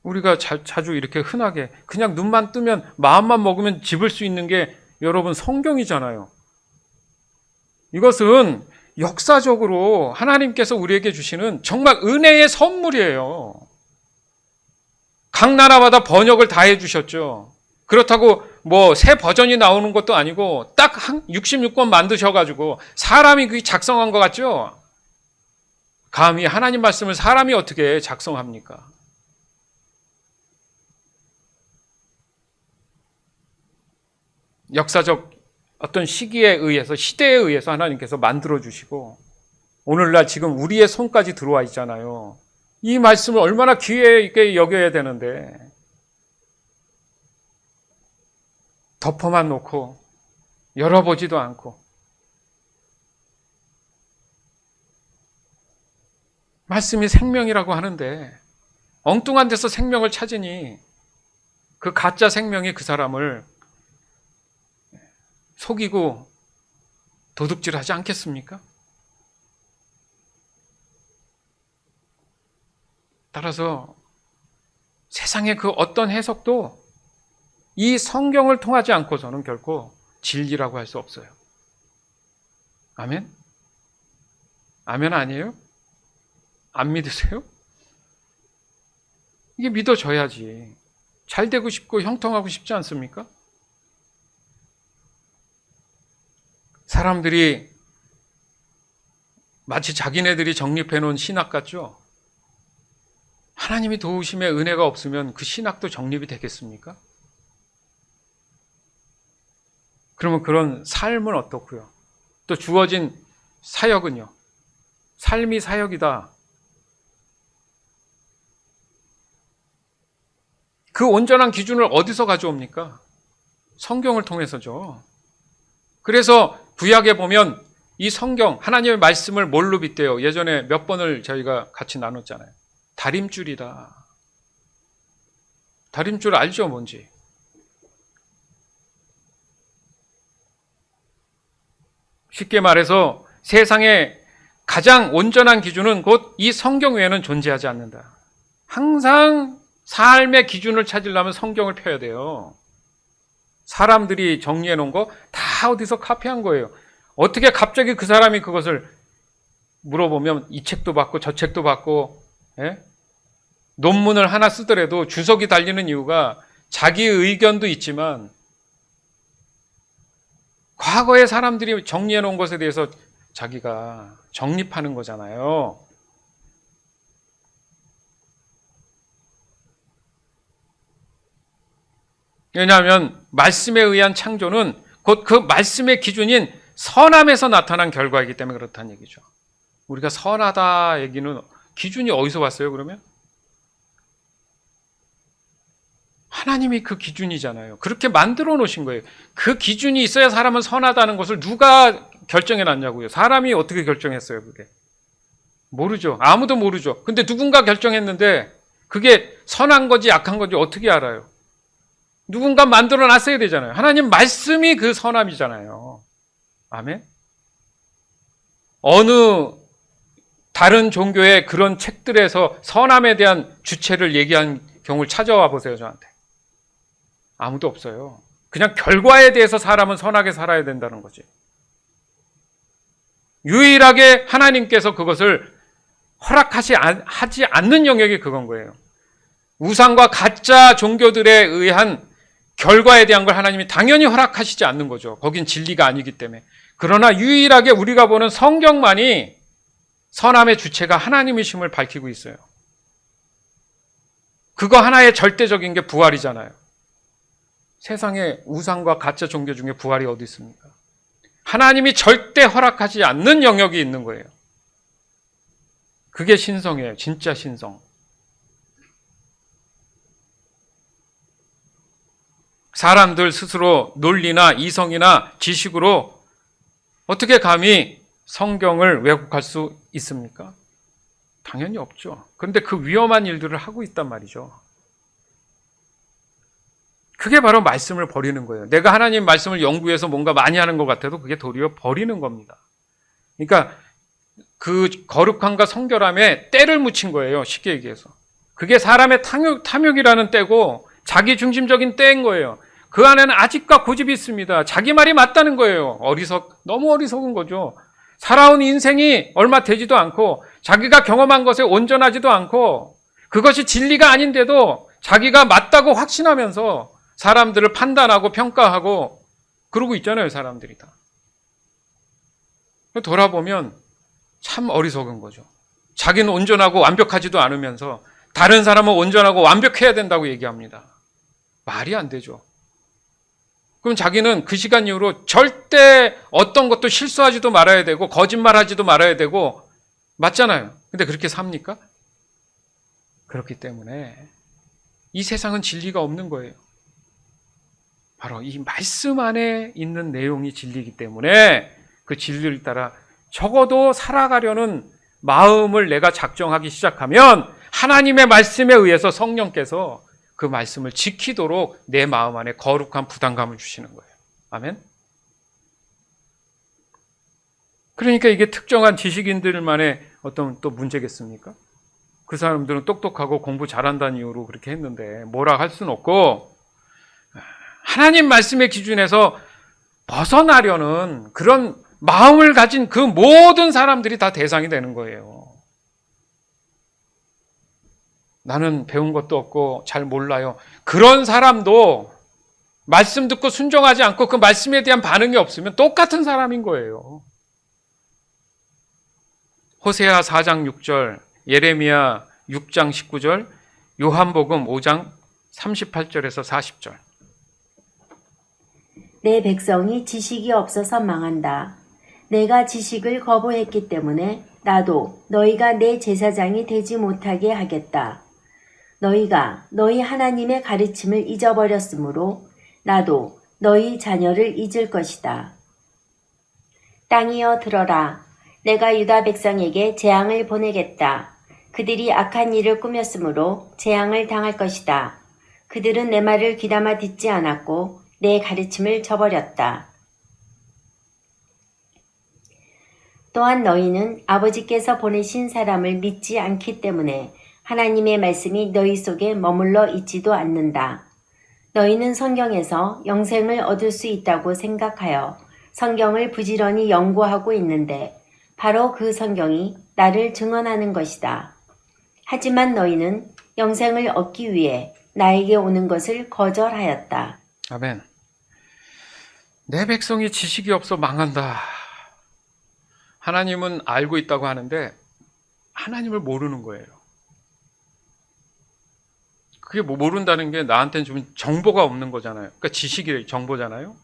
우리가 자주 이렇게 흔하게 그냥 눈만 뜨면 마음만 먹으면 집을 수 있는 게 여러분 성경이잖아요. 이것은 역사적으로 하나님께서 우리에게 주시는 정말 은혜의 선물이에요. 각 나라마다 번역을 다 해주셨죠. 그렇다고 뭐 새 버전이 나오는 것도 아니고 딱 66권 만드셔가지고 사람이 그게 작성한 것 같죠? 감히 하나님 말씀을 사람이 어떻게 작성합니까? 역사적 어떤 시기에 의해서 시대에 의해서 하나님께서 만들어 주시고 오늘날 지금 우리의 손까지 들어와 있잖아요. 이 말씀을 얼마나 귀해 있게 여겨야 되는데 덮어만 놓고 열어보지도 않고 말씀이 생명이라고 하는데 엉뚱한 데서 생명을 찾으니 그 가짜 생명이 그 사람을 속이고 도둑질하지 않겠습니까? 따라서 세상의 그 어떤 해석도 이 성경을 통하지 않고서는 결코 진리라고 할 수 없어요. 아멘? 아멘 아니에요? 안 믿으세요? 이게 믿어져야지. 잘 되고 싶고 형통하고 싶지 않습니까? 사람들이 마치 자기네들이 정립해 놓은 신학 같죠? 하나님이 도우심의 은혜가 없으면 그 신학도 정립이 되겠습니까? 그러면 그런 삶은 어떻고요? 또 주어진 사역은요? 삶이 사역이다. 그 온전한 기준을 어디서 가져옵니까? 성경을 통해서죠. 그래서 구약에 보면 이 성경, 하나님의 말씀을 뭘로 빗대요? 예전에 몇 번을 저희가 같이 나눴잖아요. 다림줄이다. 다림줄 알죠? 뭔지. 쉽게 말해서 세상의 가장 온전한 기준은 곧 이 성경 외에는 존재하지 않는다. 항상 삶의 기준을 찾으려면 성경을 펴야 돼요. 사람들이 정리해 놓은 거 다 어디서 카피한 거예요. 어떻게 갑자기 그 사람이 그것을 물어보면 이 책도 받고 저 책도 받고 논문을 하나 쓰더라도 주석이 달리는 이유가 자기 의견도 있지만 과거의 사람들이 정리해 놓은 것에 대해서 자기가 정립하는 거잖아요. 왜냐하면 말씀에 의한 창조는 곧 그 말씀의 기준인 선함에서 나타난 결과이기 때문에 그렇다는 얘기죠. 우리가 선하다 얘기는 기준이 어디서 왔어요, 그러면? 하나님이 그 기준이잖아요. 그렇게 만들어 놓으신 거예요. 그 기준이 있어야 사람은 선하다는 것을 누가 결정해 놨냐고요. 사람이 어떻게 결정했어요, 그게? 모르죠. 아무도 모르죠. 근데 누군가 결정했는데 그게 선한 건지 약한 건지 어떻게 알아요? 누군가 만들어 놨어야 되잖아요. 하나님 말씀이 그 선함이잖아요. 아멘? 어느 다른 종교의 그런 책들에서 선함에 대한 주체를 얘기한 경우를 찾아와 보세요, 저한테. 아무도 없어요. 그냥 결과에 대해서 사람은 선하게 살아야 된다는 거지. 유일하게 하나님께서 그것을 하지 않는 영역이 그건 거예요. 우상과 가짜 종교들에 의한 결과에 대한 걸 하나님이 당연히 허락하시지 않는 거죠. 거긴 진리가 아니기 때문에. 그러나 유일하게 우리가 보는 성경만이 선함의 주체가 하나님이심을 밝히고 있어요. 그거 하나의 절대적인 게 부활이잖아요. 세상에 우상과 가짜 종교 중에 부활이 어디 있습니까? 하나님이 절대 허락하지 않는 영역이 있는 거예요. 그게 신성이에요. 진짜 신성. 사람들 스스로 논리나 이성이나 지식으로 어떻게 감히 성경을 왜곡할 수 있습니까? 당연히 없죠. 그런데 그 위험한 일들을 하고 있단 말이죠. 그게 바로 말씀을 버리는 거예요. 내가 하나님 말씀을 연구해서 뭔가 많이 하는 것 같아도 그게 도리어 버리는 겁니다. 그러니까 그 거룩함과 성결함에 때를 묻힌 거예요. 쉽게 얘기해서. 그게 사람의 탐욕이라는 때고 자기 중심적인 때인 거예요. 그 안에는 아직과 고집이 있습니다. 자기 말이 맞다는 거예요. 너무 어리석은 거죠. 살아온 인생이 얼마 되지도 않고 자기가 경험한 것에 온전하지도 않고 그것이 진리가 아닌데도 자기가 맞다고 확신하면서 사람들을 판단하고 평가하고 그러고 있잖아요. 사람들이 다. 돌아보면 참 어리석은 거죠. 자기는 온전하고 완벽하지도 않으면서 다른 사람은 온전하고 완벽해야 된다고 얘기합니다. 말이 안 되죠. 그럼 자기는 그 시간 이후로 절대 어떤 것도 실수하지도 말아야 되고 거짓말하지도 말아야 되고 맞잖아요. 근데 그렇게 삽니까? 그렇기 때문에 이 세상은 진리가 없는 거예요. 바로 이 말씀 안에 있는 내용이 진리이기 때문에 그 진리를 따라 적어도 살아가려는 마음을 내가 작정하기 시작하면 하나님의 말씀에 의해서 성령께서 그 말씀을 지키도록 내 마음 안에 거룩한 부담감을 주시는 거예요. 아멘? 그러니까 이게 특정한 지식인들만의 어떤 또 문제겠습니까? 그 사람들은 똑똑하고 공부 잘한다는 이유로 그렇게 했는데 뭐라 할 수는 없고 하나님 말씀의 기준에서 벗어나려는 그런 마음을 가진 그 모든 사람들이 다 대상이 되는 거예요. 나는 배운 것도 없고 잘 몰라요. 그런 사람도 말씀 듣고 순종하지 않고 그 말씀에 대한 반응이 없으면 똑같은 사람인 거예요. 호세아 4장 6절, 예레미야 6장 19절, 요한복음 5장 38절에서 40절. 내 백성이 지식이 없어서 망한다. 내가 지식을 거부했기 때문에 나도 너희가 내 제사장이 되지 못하게 하겠다. 너희가 너희 하나님의 가르침을 잊어버렸으므로 나도 너희 자녀를 잊을 것이다. 땅이여 들어라. 내가 유다 백성에게 재앙을 보내겠다. 그들이 악한 일을 꾸몄으므로 재앙을 당할 것이다. 그들은 내 말을 귀담아 듣지 않았고 내 가르침을 저버렸다. 또한 너희는 아버지께서 보내신 사람을 믿지 않기 때문에 하나님의 말씀이 너희 속에 머물러 있지도 않는다. 너희는 성경에서 영생을 얻을 수 있다고 생각하여 성경을 부지런히 연구하고 있는데 바로 그 성경이 나를 증언하는 것이다. 하지만 너희는 영생을 얻기 위해 나에게 오는 것을 거절하였다. 아멘. 내 백성이 지식이 없어 망한다. 하나님은 알고 있다고 하는데 하나님을 모르는 거예요. 그게 뭐 모른다는 게 나한테는 좀 정보가 없는 거잖아요. 그러니까 지식이 정보잖아요.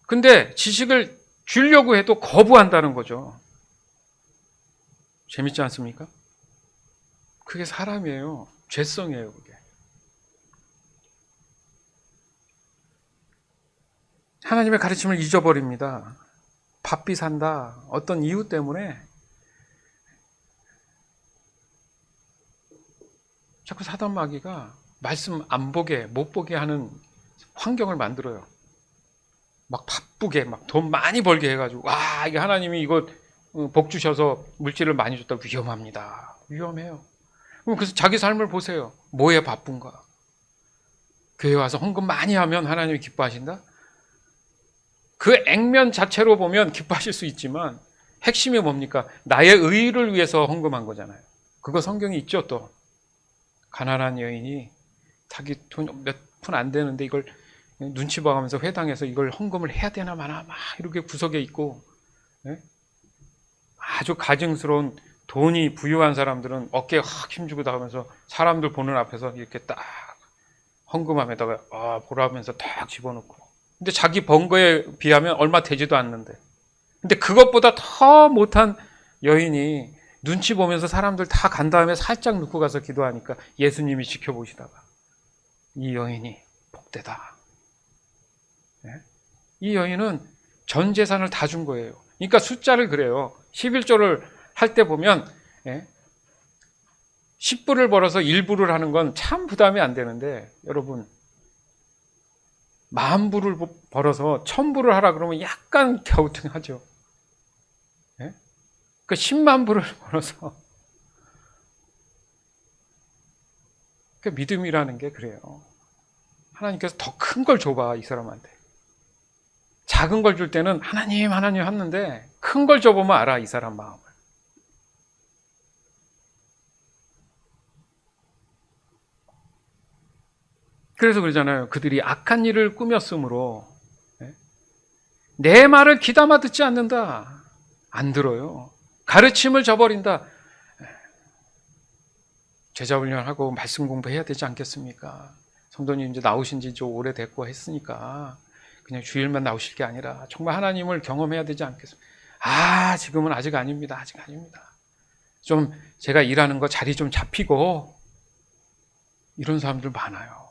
근데 지식을 주려고 해도 거부한다는 거죠. 재밌지 않습니까? 그게 사람이에요. 죄성이에요, 그게. 하나님의 가르침을 잊어버립니다. 바삐 산다. 어떤 이유 때문에 자꾸 사단 마귀가 말씀 안 보게, 못 보게 하는 환경을 만들어요. 막 바쁘게, 막 돈 많이 벌게 해가지고, 와, 이게 하나님이 이거 복 주셔서 물질을 많이 줬다 위험합니다. 위험해요. 그럼 그래서 자기 삶을 보세요. 뭐에 바쁜가? 교회 와서 헌금 많이 하면 하나님이 기뻐하신다? 그 액면 자체로 보면 기뻐하실 수 있지만 핵심이 뭡니까? 나의 의를 위해서 헌금한 거잖아요. 그거 성경이 있죠. 또 가난한 여인이 자기 돈 몇 푼 안 되는데 이걸 눈치 봐가면서 회당에서 이걸 헌금을 해야 되나 마나 막 이렇게 구석에 있고, 아주 가증스러운 돈이 부유한 사람들은 어깨에 확 힘주고 나가면서 사람들 보는 앞에서 이렇게 딱 헌금함에다가 보라면서 딱 집어넣고, 근데 자기 번 거에 비하면 얼마 되지도 않는데, 근데 그것보다 더 못한 여인이 눈치 보면서 사람들 다 간 다음에 살짝 놓고 가서 기도하니까 예수님이 지켜보시다가 이 여인이 복되다. 이 여인은 전 재산을 다 준 거예요. 그러니까 숫자를 그래요. 11조를 할 때 보면 10불을 벌어서 1불을 하는 건 참 부담이 안 되는데, 여러분 10,000불을 벌어서 1,000불을 하라 그러면 약간 갸우뚱하죠. 그 10만 불을 벌어서, 그 믿음이라는 게 그래요. 하나님께서 더 큰 걸 줘봐 이 사람한테. 작은 걸 줄 때는 하나님 하는데 큰 걸 줘보면 알아 이 사람 마음을. 그래서 그러잖아요. 그들이 악한 일을 꾸몄으므로 내 말을 귀담아 듣지 않는다. 안 들어요. 가르침을 저버린다. 제자 훈련하고 말씀 공부해야 되지 않겠습니까? 성도님 이제 나오신 지 좀 오래됐고 했으니까 그냥 주일만 나오실 게 아니라 정말 하나님을 경험해야 되지 않겠습니까? 지금은 아직 아닙니다. 아직 아닙니다. 좀 제가 일하는 거 자리 좀 잡히고, 이런 사람들 많아요.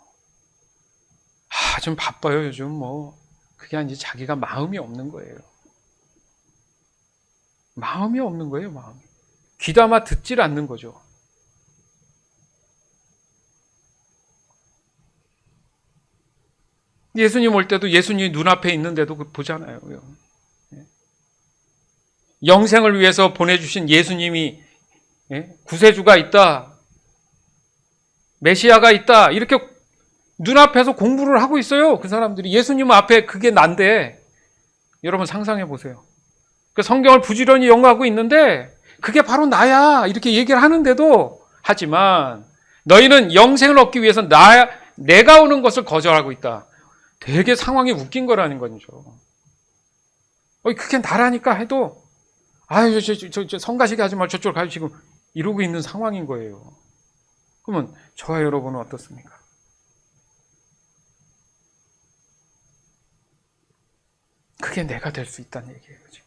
좀 바빠요 요즘. 그게 아니지 자기가 마음이 없는 거예요. 마음이 없는 거예요. 마음이. 귀담아 듣질 않는 거죠. 예수님 올 때도 예수님이 눈앞에 있는데도 보잖아요. 영생을 위해서 보내주신 예수님이 구세주가 있다, 메시아가 있다, 이렇게 눈앞에서 공부를 하고 있어요. 그 사람들이. 예수님 앞에 그게 난데, 여러분 상상해 보세요. 그 성경을 부지런히 연구하고 있는데 그게 바로 나야 이렇게 얘기를 하는데도, 하지만 너희는 영생을 얻기 위해서 내가 오는 것을 거절하고 있다. 되게 상황이 웃긴 거라는 거죠. 그게 나라니까 해도 저 성가시게 하지 말고 저쪽으로 가요 지금 이러고 있는 상황인 거예요. 그러면 저와 여러분은 어떻습니까? 그게 내가 될 수 있다는 얘기예요. 지금.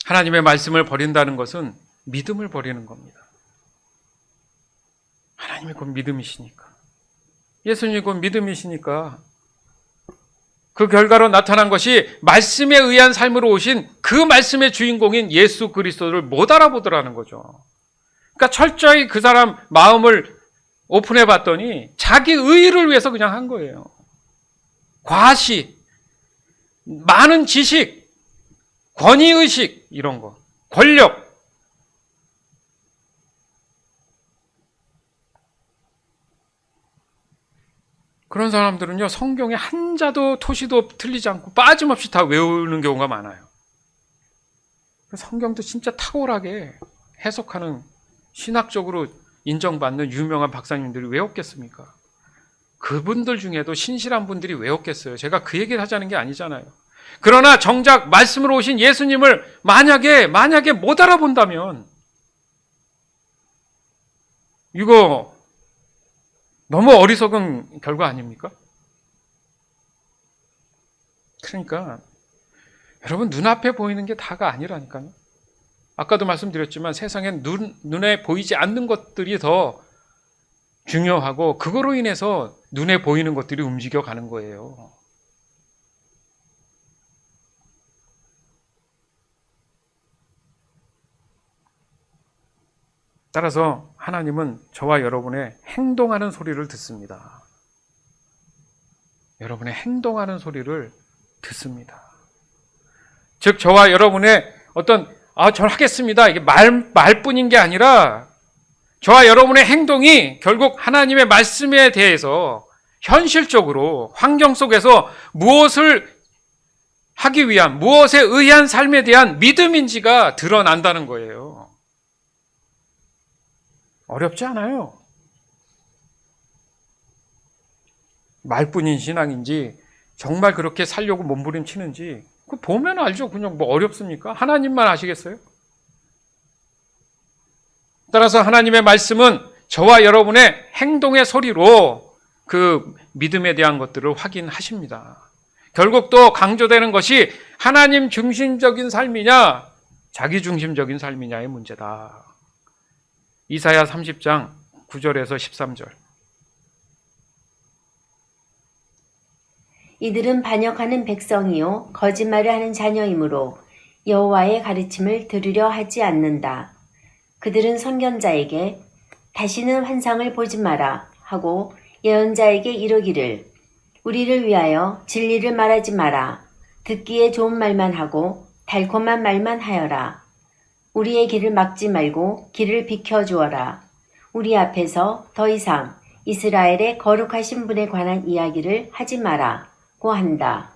하나님의 말씀을 버린다는 것은 믿음을 버리는 겁니다. 하나님이 곧 믿음이시니까, 예수님이 곧 믿음이시니까, 그 결과로 나타난 것이 말씀에 의한 삶으로 오신 그 말씀의 주인공인 예수 그리스도를 못 알아보더라는 거죠. 그러니까 철저히 그 사람 마음을 오픈해 봤더니 자기 의의를 위해서 그냥 한 거예요. 과시, 많은 지식, 권위의식, 이런 거, 권력. 그런 사람들은요, 성경에 한자도 토시도 틀리지 않고 빠짐없이 다 외우는 경우가 많아요. 성경도 진짜 탁월하게 해석하는, 신학적으로 인정받는 유명한 박사님들이 왜 없겠습니까? 그분들 중에도 신실한 분들이 왜 없겠어요? 제가 그 얘기를 하자는 게 아니잖아요. 그러나 정작 말씀으로 오신 예수님을 만약에 못 알아본다면 이거 너무 어리석은 결과 아닙니까? 그러니까 여러분, 눈앞에 보이는 게 다가 아니라니까요. 아까도 말씀드렸지만 세상엔 눈에 보이지 않는 것들이 더 중요하고, 그거로 인해서 눈에 보이는 것들이 움직여가는 거예요. 따라서 하나님은 저와 여러분의 행동하는 소리를 듣습니다. 여러분의 행동하는 소리를 듣습니다. 즉 저와 여러분의 어떤 저는 하겠습니다. 이게 말뿐인 게 아니라 저와 여러분의 행동이 결국 하나님의 말씀에 대해서 현실적으로 환경 속에서 무엇을 하기 위한, 무엇에 의한 삶에 대한 믿음인지가 드러난다는 거예요. 어렵지 않아요. 말뿐인 신앙인지 정말 그렇게 살려고 몸부림치는지 그 보면 알죠. 그냥 뭐 어렵습니까? 하나님만 아시겠어요? 따라서 하나님의 말씀은 저와 여러분의 행동의 소리로 그 믿음에 대한 것들을 확인하십니다. 결국 또 강조되는 것이 하나님 중심적인 삶이냐 자기 중심적인 삶이냐의 문제다. 이사야 30장 9절에서 13절. 이들은 반역하는 백성이요 거짓말을 하는 자녀이므로 여호와의 가르침을 들으려 하지 않는다. 그들은 선견자에게 다시는 환상을 보지 마라 하고 예언자에게 이르기를 우리를 위하여 진리를 말하지 마라. 듣기에 좋은 말만 하고 달콤한 말만 하여라. 우리의 길을 막지 말고 길을 비켜주어라. 우리 앞에서 더 이상 이스라엘의 거룩하신 분에 관한 이야기를 하지 마라고 한다.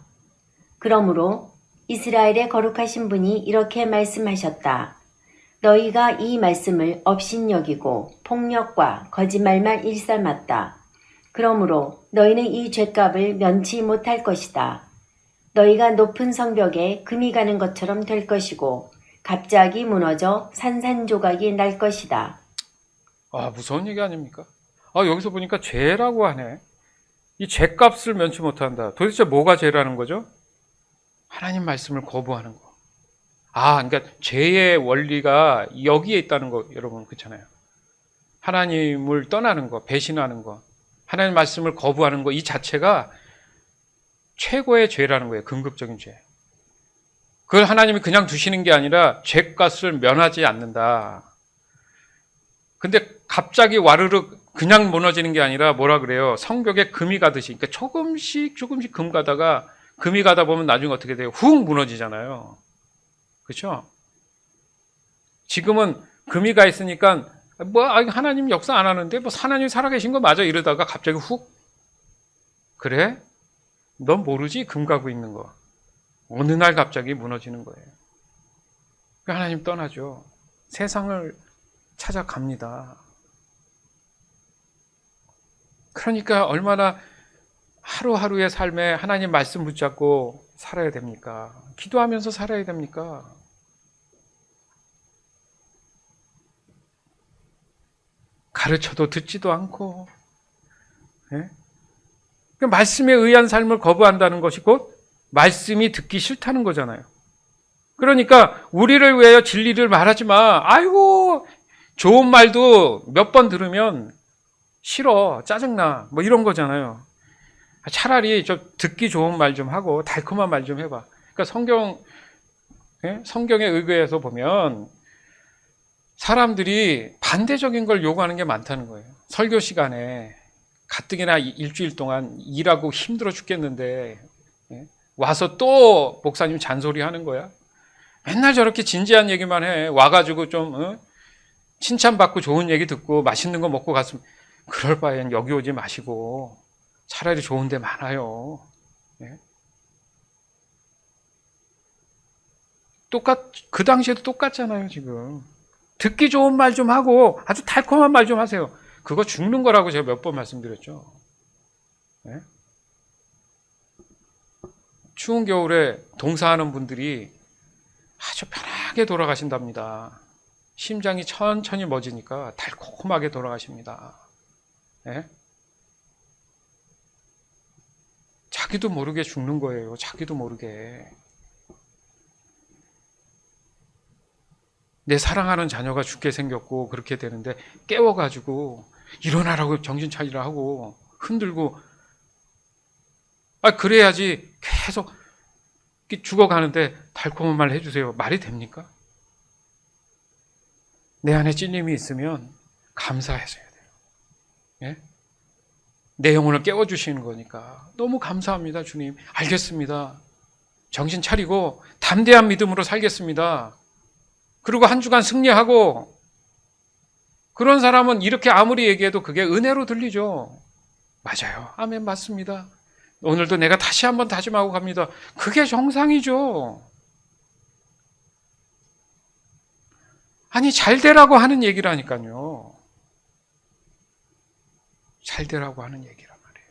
그러므로 이스라엘의 거룩하신 분이 이렇게 말씀하셨다. 너희가 이 말씀을 업신여기고 폭력과 거짓말만 일삼았다. 그러므로 너희는 이 죄값을 면치 못할 것이다. 너희가 높은 성벽에 금이 가는 것처럼 될 것이고 갑자기 무너져 산산조각이 날 것이다. 무서운 얘기 아닙니까? 여기서 보니까 죄라고 하네. 이 죄값을 면치 못한다. 도대체 뭐가 죄라는 거죠? 하나님 말씀을 거부하는 거. 그러니까 죄의 원리가 여기에 있다는 거 여러분 그렇잖아요. 하나님을 떠나는 거, 배신하는 거, 하나님 말씀을 거부하는 거 이 자체가 최고의 죄라는 거예요. 궁극적인 죄. 그걸 하나님이 그냥 두시는 게 아니라 죄값을 면하지 않는다. 근데 갑자기 와르르 그냥 무너지는 게 아니라 뭐라 그래요? 성벽에 금이 가듯이. 그러니까 조금씩 금 가다가 금이 가다 보면 나중에 어떻게 돼요? 훅 무너지잖아요. 그렇죠? 지금은 금이 가 있으니까 하나님 역사 안 하는데 하나님 살아계신 거 맞아 이러다가 갑자기 훅 그래? 넌 모르지? 금 가고 있는 거. 어느 날 갑자기 무너지는 거예요. 하나님 떠나죠. 세상을 찾아갑니다. 그러니까 얼마나 하루하루의 삶에 하나님 말씀 붙잡고 살아야 됩니까? 기도하면서 살아야 됩니까? 가르쳐도 듣지도 않고, 예? 말씀에 의한 삶을 거부한다는 것이 곧 말씀이 듣기 싫다는 거잖아요. 그러니까 우리를 위하여 진리를 말하지 마. 아이고 좋은 말도 몇 번 들으면 싫어, 짜증나, 이런 거잖아요. 차라리 좀 듣기 좋은 말 좀 하고 달콤한 말 좀 해봐. 그러니까 성경에 의거해서 보면 사람들이 반대적인 걸 요구하는 게 많다는 거예요. 설교 시간에 가뜩이나 일주일 동안 일하고 힘들어 죽겠는데 와서 또 목사님 잔소리 하는 거야. 맨날 저렇게 진지한 얘기만 해. 와가지고 좀 칭찬받고 좋은 얘기 듣고 맛있는 거 먹고 갔으면 그럴 바엔 여기 오지 마시고 차라리 좋은 데 많아요. 그 당시에도 똑같잖아요, 지금. 듣기 좋은 말 좀 하고 아주 달콤한 말 좀 하세요. 그거 죽는 거라고 제가 몇 번 말씀드렸죠. 추운 겨울에 동사하는 분들이 아주 편하게 돌아가신답니다. 심장이 천천히 멎으니까 달콤하게 돌아가십니다. 자기도 모르게 죽는 거예요. 자기도 모르게. 내 사랑하는 자녀가 죽게 생겼고 그렇게 되는데 깨워가지고 일어나라고 정신 차리라 하고 흔들고 그래야지 계속 죽어가는데 달콤한 말 해주세요. 말이 됩니까? 내 안에 찔림이 있으면 감사해줘야 돼요. 내 영혼을 깨워주시는 거니까 너무 감사합니다. 주님. 알겠습니다. 정신 차리고 담대한 믿음으로 살겠습니다. 그리고 한 주간 승리하고, 그런 사람은 이렇게 아무리 얘기해도 그게 은혜로 들리죠. 맞아요. 아멘, 맞습니다. 오늘도 내가 다시 한번 다짐하고 갑니다. 그게 정상이죠. 아니, 잘 되라고 하는 얘기라니까요. 잘 되라고 하는 얘기란 말이에요.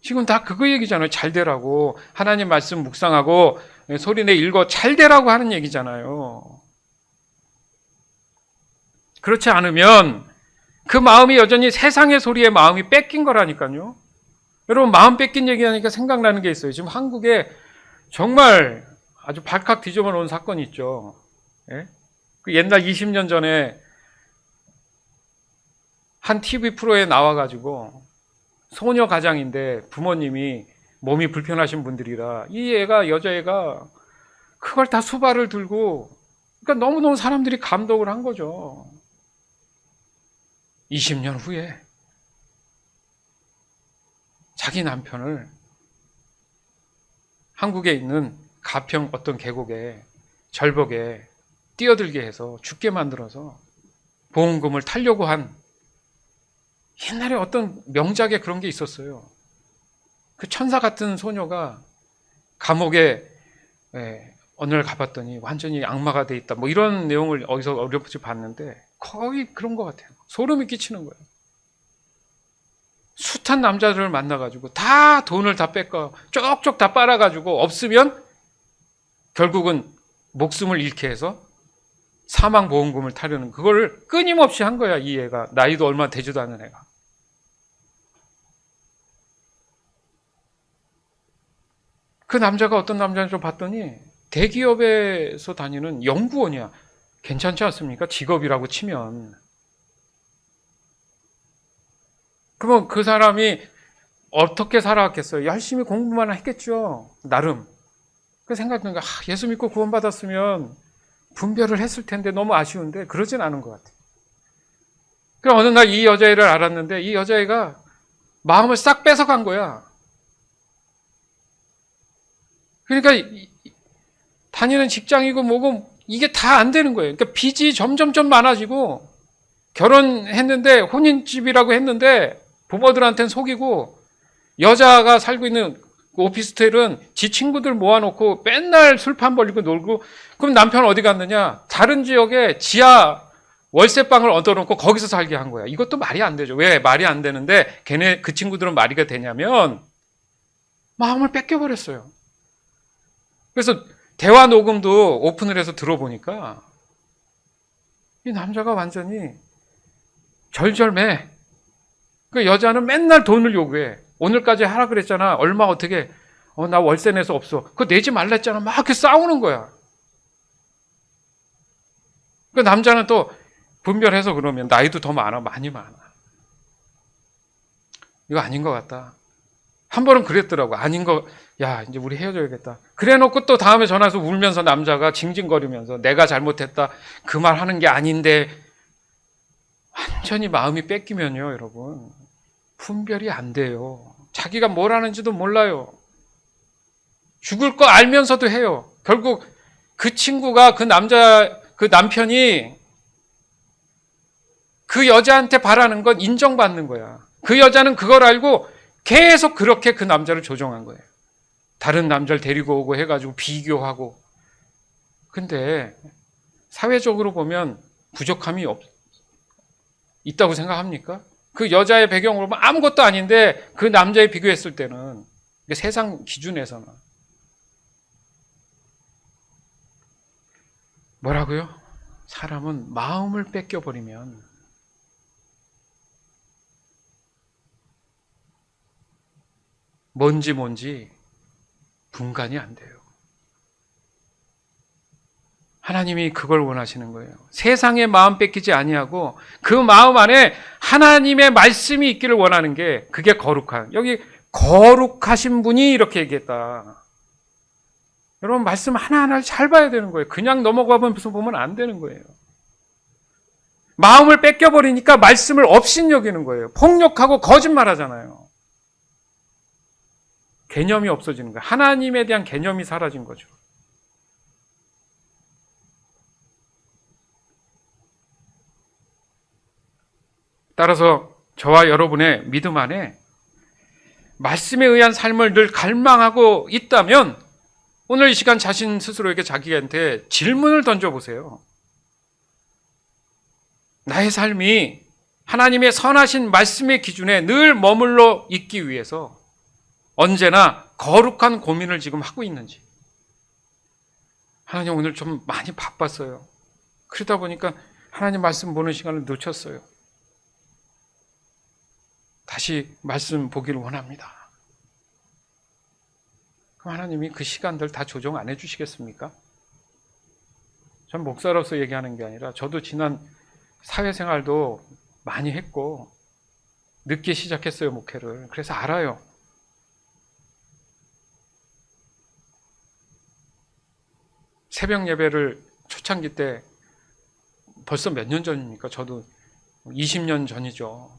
지금 다 그거 얘기잖아요. 잘 되라고. 하나님 말씀 묵상하고 소리내 읽어 잘 되라고 하는 얘기잖아요. 그렇지 않으면 그 마음이 여전히 세상의 소리에 마음이 뺏긴 거라니까요. 여러분, 마음 뺏긴 얘기하니까 생각나는 게 있어요. 지금 한국에 정말 아주 발칵 뒤집어 놓은 사건이 있죠. 예? 그 옛날 20년 전에 한 TV 프로에 나와가지고 소녀 가장인데 부모님이 몸이 불편하신 분들이라 이 애가, 여자애가 그걸 다 수발을 들고, 그러니까 너무너무 사람들이 감동을 한 거죠. 20년 후에 자기 남편을 한국에 있는 가평 어떤 계곡에 절벽에 뛰어들게 해서 죽게 만들어서 보험금을 타려고 한, 옛날에 어떤 명작에 그런 게 있었어요. 그 천사 같은 소녀가 감옥에 어느 날 가봤더니 완전히 악마가 돼 있다, 뭐 이런 내용을 어디서 어렴풋이 봤는데 거의 그런 것 같아요. 소름이 끼치는 거예요. 숱한 남자들을 만나가지고 다 돈을 다 뺏고 쪽쪽 다 빨아가지고 없으면 결국은 목숨을 잃게 해서 사망보험금을 타려는, 그걸 끊임없이 한 거야. 이 애가 나이도 얼마 되지도 않은 애가. 그 남자가 어떤 남자인지 좀 봤더니 대기업에서 다니는 연구원이야. 괜찮지 않습니까? 직업이라고 치면. 그러면 그 사람이 어떻게 살아왔겠어요? 열심히 공부만 했겠죠. 나름. 그 생각하는 거, 예수 믿고 구원받았으면 분별을 했을 텐데 너무 아쉬운데 그러진 않은 것 같아요. 그럼 어느 날 이 여자애를 알았는데 이 여자애가 마음을 싹 뺏어간 거야. 그러니까 다니는 직장이고 뭐고 이게 다 안 되는 거예요. 그러니까 빚이 점점점 많아지고, 결혼했는데 혼인집이라고 했는데 부모들한테는 속이고, 여자가 살고 있는 오피스텔은 지 친구들 모아놓고 맨날 술판 벌리고 놀고, 그럼 남편 어디 갔느냐? 다른 지역에 지하 월세방을 얻어놓고 거기서 살게 한 거야. 이것도 말이 안 되죠. 왜 말이 안 되는데 걔네 그 친구들은 말이 되냐면 마음을 뺏겨버렸어요. 그래서 대화 녹음도 오픈을 해서 들어보니까 이 남자가 완전히 절절매. 그 여자는 맨날 돈을 요구해. 오늘까지 하라 그랬잖아. 얼마 어떻게, 나 월세 내서 없어. 그거 내지 말라 했잖아. 막 이렇게 싸우는 거야. 그 남자는 또 분별해서 그러면 나이도 더 많아. 많이 많아. 이거 아닌 것 같다. 한 번은 그랬더라고. 아닌 거, 야, 이제 우리 헤어져야겠다. 그래 놓고 또 다음에 전화해서 울면서 남자가 징징거리면서 내가 잘못했다. 그 말 하는 게 아닌데, 완전히 마음이 뺏기면요, 여러분. 분별이 안 돼요. 자기가 뭘 하는지도 몰라요. 죽을 거 알면서도 해요. 결국 그 친구가 그 남편이 그 여자한테 바라는 건 인정받는 거야. 그 여자는 그걸 알고 계속 그렇게 그 남자를 조종한 거예요. 다른 남자를 데리고 오고 해가지고 비교하고. 근데 사회적으로 보면 부족함이 있다고 생각합니까? 그 여자의 배경으로 보면 아무것도 아닌데 그 남자에 비교했을 때는, 세상 기준에서는 뭐라고요? 사람은 마음을 뺏겨버리면 뭔지 분간이 안 돼요. 하나님이 그걸 원하시는 거예요. 세상의 마음 뺏기지 아니하고 그 마음 안에 하나님의 말씀이 있기를 원하는 게, 그게 거룩한, 여기 거룩하신 분이 이렇게 얘기했다. 여러분, 말씀 하나하나를 잘 봐야 되는 거예요. 그냥 넘어가면서 보면 안 되는 거예요. 마음을 뺏겨버리니까 말씀을 업신여기는 거예요. 폭력하고 거짓말하잖아요. 개념이 없어지는 거예요. 하나님에 대한 개념이 사라진 거죠. 따라서 저와 여러분의 믿음 안에 말씀에 의한 삶을 늘 갈망하고 있다면 오늘 이 시간 자신 스스로에게 자기한테 질문을 던져보세요. 나의 삶이 하나님의 선하신 말씀의 기준에 늘 머물러 있기 위해서 언제나 거룩한 고민을 지금 하고 있는지. 하나님 오늘 좀 많이 바빴어요. 그러다 보니까 하나님 말씀 보는 시간을 놓쳤어요. 다시 말씀 보기를 원합니다. 그럼 하나님이 그 시간들 다 조정 안 해주시겠습니까? 전 목사로서 얘기하는 게 아니라 저도 지난 사회생활도 많이 했고 늦게 시작했어요, 목회를. 그래서 알아요. 새벽 예배를 초창기 때 벌써 몇 년 전입니까? 저도 20년 전이죠.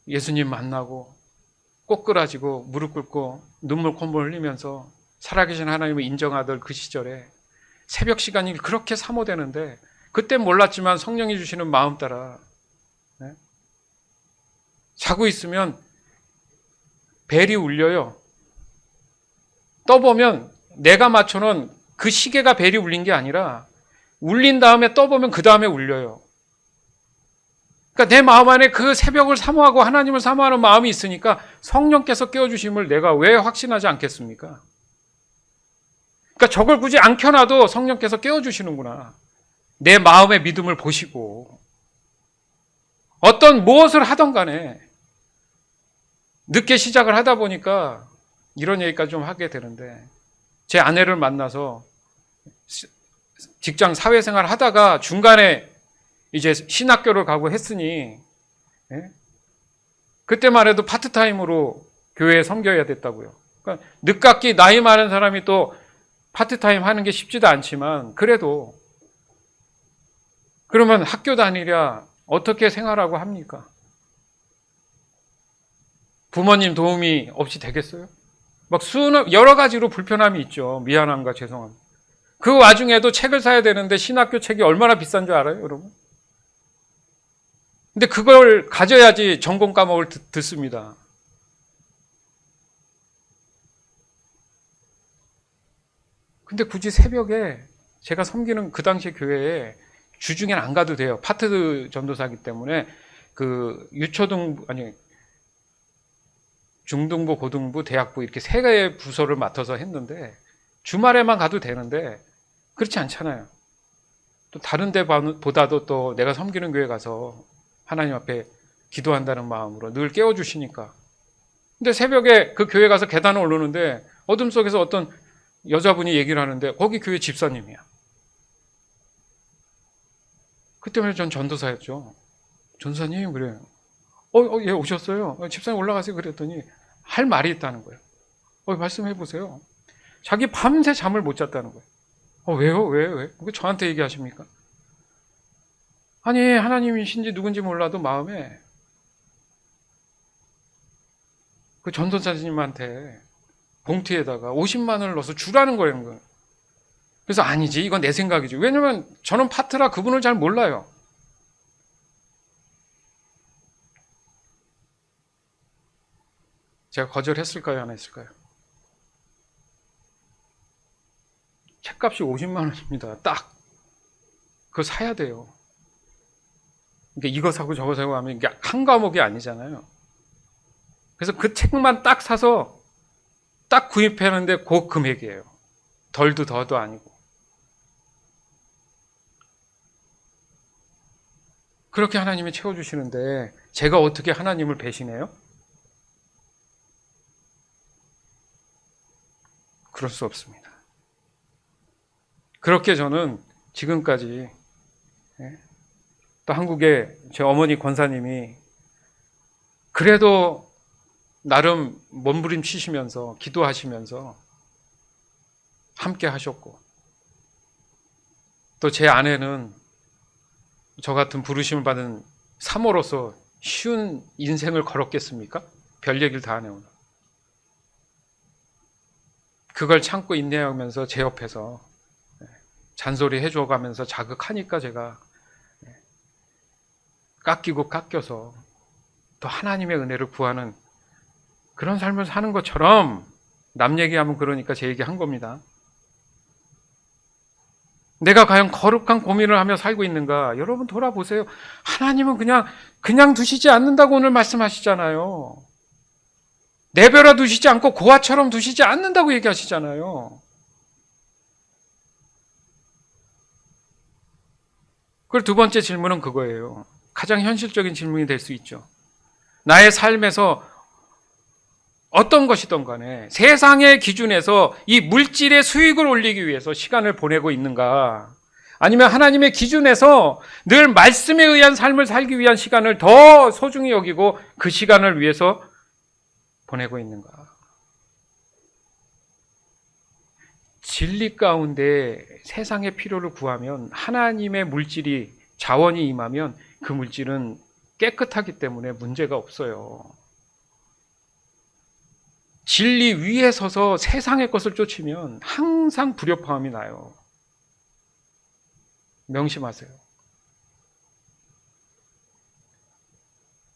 예수님 만나고 꼬꾸라지고 무릎 꿇고 눈물 콧물 흘리면서 살아계신 하나님을 인정하던 그 시절에 새벽 시간이 그렇게 사모되는데 그때 몰랐지만 성령이 주시는 마음 따라 자고 있으면 벨이 울려요. 떠보면 내가 맞춰놓은 그 시계가 벨이 울린 게 아니라 울린 다음에 떠보면 그 다음에 울려요. 그러니까 내 마음 안에 그 새벽을 사모하고 하나님을 사모하는 마음이 있으니까 성령께서 깨워주심을 내가 왜 확신하지 않겠습니까? 그러니까 저걸 굳이 안 켜놔도 성령께서 깨워주시는구나. 내 마음의 믿음을 보시고 어떤 무엇을 하던 간에 늦게 시작을 하다 보니까 이런 얘기까지 좀 하게 되는데 제 아내를 만나서 직장 사회생활 하다가 중간에 이제 신학교를 가고 했으니 그때만 해도 파트타임으로 교회에 섬겨야 됐다고요. 그러니까 늦깎이 나이 많은 사람이 또 파트타임 하는 게 쉽지도 않지만 그래도 그러면 학교 다니랴 어떻게 생활하고 합니까? 부모님 도움이 없이 되겠어요? 막 여러 가지로 불편함이 있죠. 미안함과 죄송함. 그 와중에도 책을 사야 되는데 신학교 책이 얼마나 비싼 줄 알아요, 여러분? 근데 그걸 가져야지 전공 과목을 듣습니다. 근데 굳이 새벽에 제가 섬기는 그 당시 교회에 주중엔 안 가도 돼요. 파트 전도사기 때문에 그 중등부, 고등부, 대학부 이렇게 세 개의 부서를 맡아서 했는데 주말에만 가도 되는데 그렇지 않잖아요. 또 다른 데보다도 또 내가 섬기는 교회 가서 하나님 앞에 기도한다는 마음으로 늘 깨워주시니까. 근데 새벽에 그 교회 가서 계단을 오르는데 어둠 속에서 어떤 여자분이 얘기를 하는데 거기 교회 집사님이야. 그때문에 전 전도사였죠. 전도사님 그래요. 예, 오셨어요. 집사님 올라가세요. 그랬더니 할 말이 있다는 거예요. 말씀해 보세요. 자기 밤새 잠을 못 잤다는 거예요. 왜요? 왜? 왜 저한테 얘기하십니까? 아니 하나님이신지 누군지 몰라도 마음에 그 전도사님한테 봉투에다가 50만 원을 넣어서 주라는 거예요. 그래서 아니지 이건 내 생각이지. 왜냐면 저는 파트라 그분을 잘 몰라요. 제가 거절했을까요? 안 했을까요? 책값이 50만 원입니다. 딱. 그거 사야 돼요. 그러니까 이거 사고 저거 사고 하면 이게 한 과목이 아니잖아요. 그래서 그 책만 딱 사서 딱 구입하는데 그 금액이에요. 덜도 더도 아니고. 그렇게 하나님이 채워주시는데 제가 어떻게 하나님을 배신해요? 그럴 수 없습니다. 그렇게 저는 지금까지 또 한국에 제 어머니 권사님이 그래도 나름 몸부림치시면서 기도하시면서 함께 하셨고 또 제 아내는 저 같은 부르심을 받은 사모로서 쉬운 인생을 걸었겠습니까? 별 얘기를 다 하네 오늘. 그걸 참고 인내하면서 제 옆에서 잔소리 해줘가면서 자극하니까 제가 깎이고 깎여서 또 하나님의 은혜를 구하는 그런 삶을 사는 것처럼, 남 얘기하면 그러니까 제 얘기한 겁니다. 내가 과연 거룩한 고민을 하며 살고 있는가? 여러분 돌아보세요. 하나님은 그냥 두시지 않는다고 오늘 말씀하시잖아요. 내버려 두시지 않고 고아처럼 두시지 않는다고 얘기하시잖아요. 그리고 두 번째 질문은 그거예요. 가장 현실적인 질문이 될 수 있죠. 나의 삶에서 어떤 것이든 간에 세상의 기준에서 이 물질의 수익을 올리기 위해서 시간을 보내고 있는가? 아니면 하나님의 기준에서 늘 말씀에 의한 삶을 살기 위한 시간을 더 소중히 여기고 그 시간을 위해서 보내고 있는가? 진리 가운데 세상의 필요를 구하면 하나님의 물질이, 자원이 임하면 그 물질은 깨끗하기 때문에 문제가 없어요. 진리 위에 서서 세상의 것을 쫓으면 항상 불협화음이 나요. 명심하세요.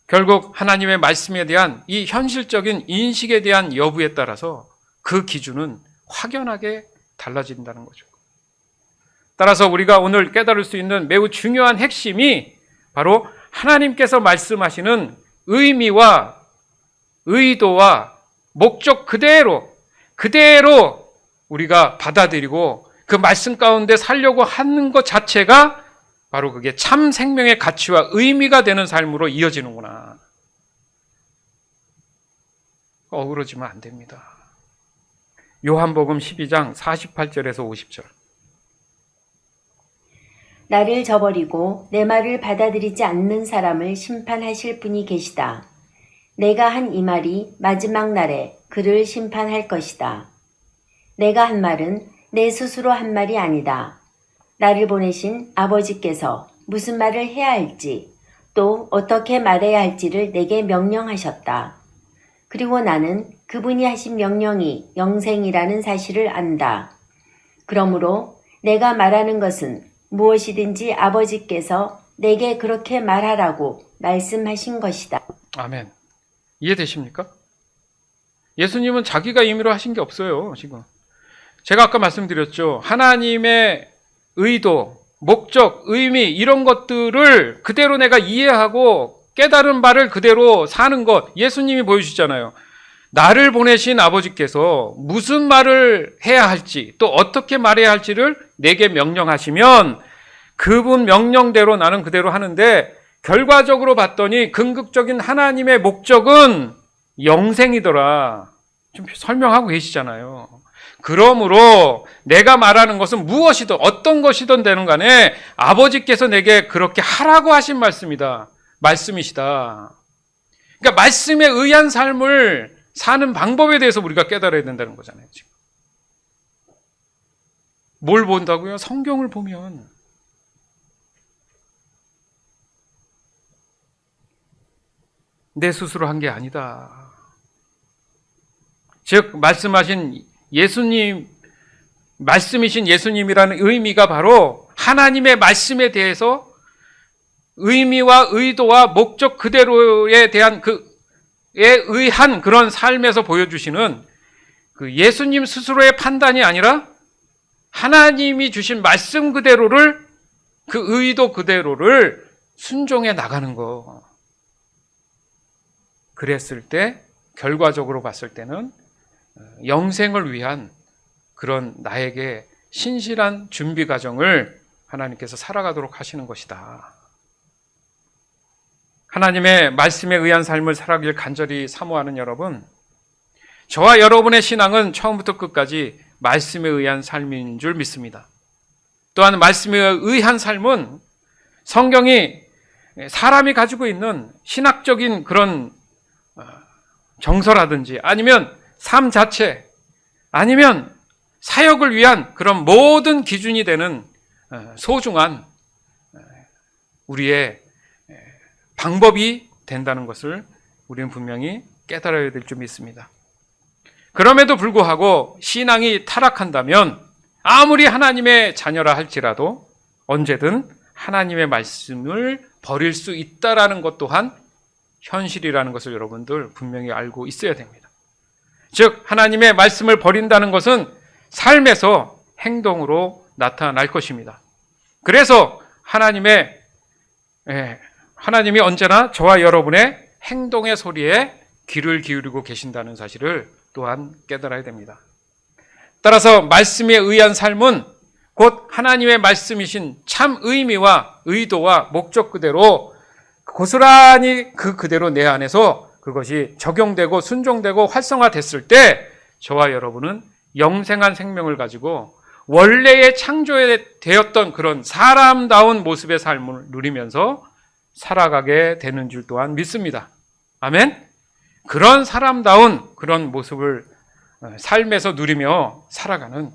결국 하나님의 말씀에 대한 이 현실적인 인식에 대한 여부에 따라서 그 기준은 확연하게 달라진다는 거죠. 따라서 우리가 오늘 깨달을 수 있는 매우 중요한 핵심이 바로 하나님께서 말씀하시는 의미와 의도와 목적 그대로 우리가 받아들이고 그 말씀 가운데 살려고 하는 것 자체가 바로 그게 참 생명의 가치와 의미가 되는 삶으로 이어지는구나. 어그러지면 안 됩니다. 요한복음 12장 48절에서 50절. 나를 저버리고 내 말을 받아들이지 않는 사람을 심판하실 분이 계시다. 내가 한 이 말이 마지막 날에 그를 심판할 것이다. 내가 한 말은 내 스스로 한 말이 아니다. 나를 보내신 아버지께서 무슨 말을 해야 할지, 또 어떻게 말해야 할지를 내게 명령하셨다. 그리고 나는 그분이 하신 명령이 영생이라는 사실을 안다. 그러므로 내가 말하는 것은 무엇이든지 아버지께서 내게 그렇게 말하라고 말씀하신 것이다. 아멘. 이해되십니까? 예수님은 자기가 임의로 하신 게 없어요, 지금. 제가 아까 말씀드렸죠. 하나님의 의도, 목적, 의미 이런 것들을 그대로 내가 이해하고 깨달은 바를 그대로 사는 것, 예수님이 보여주시잖아요. 나를 보내신 아버지께서 무슨 말을 해야 할지, 또 어떻게 말해야 할지를 내게 명령하시면 그분 명령대로 나는 그대로 하는데, 결과적으로 봤더니 궁극적인 하나님의 목적은 영생이더라. 좀 설명하고 계시잖아요. 그러므로 내가 말하는 것은 무엇이든 어떤 것이든 되는 간에 아버지께서 내게 그렇게 하라고 하신 말씀이다. 말씀이시다. 그러니까 말씀에 의한 삶을 사는 방법에 대해서 우리가 깨달아야 된다는 거잖아요. 지금. 뭘 본다고요? 성경을 보면. 내 스스로 한 게 아니다. 즉 말씀하신 예수님, 말씀이신 예수님이라는 의미가 바로 하나님의 말씀에 대해서 의미와 의도와 목적 그대로에 대한 그에 의한 그런 삶에서 보여주시는 그 예수님 스스로의 판단이 아니라 하나님이 주신 말씀 그대로를, 그 의도 그대로를 순종해 나가는 거. 그랬을 때 결과적으로 봤을 때는 영생을 위한 그런 나에게 신실한 준비 과정을 하나님께서 살아가도록 하시는 것이다. 하나님의 말씀에 의한 삶을 살아가길 간절히 사모하는 여러분, 저와 여러분의 신앙은 처음부터 끝까지 말씀에 의한 삶인 줄 믿습니다. 또한 말씀에 의한 삶은 성경이 사람이 가지고 있는 신학적인 그런 정서라든지 아니면 삶 자체 아니면 사역을 위한 그런 모든 기준이 되는 소중한 우리의 방법이 된다는 것을 우리는 분명히 깨달아야 될 줄 믿습니다. 그럼에도 불구하고 신앙이 타락한다면 아무리 하나님의 자녀라 할지라도 언제든 하나님의 말씀을 버릴 수 있다라는 것 또한 현실이라는 것을 여러분들 분명히 알고 있어야 됩니다. 즉 하나님의 말씀을 버린다는 것은 삶에서 행동으로 나타날 것입니다. 그래서 하나님이 언제나 저와 여러분의 행동의 소리에 귀를 기울이고 계신다는 사실을 또한 깨달아야 됩니다. 따라서 말씀에 의한 삶은 곧 하나님의 말씀이신 참 의미와 의도와 목적 그대로 고스란히 그 그대로 내 안에서 그것이 적용되고 순종되고 활성화됐을 때 저와 여러분은 영생한 생명을 가지고 원래의 창조되었던 그런 사람다운 모습의 삶을 누리면서 살아가게 되는 줄 또한 믿습니다. 아멘? 그런 사람다운 그런 모습을 삶에서 누리며 살아가는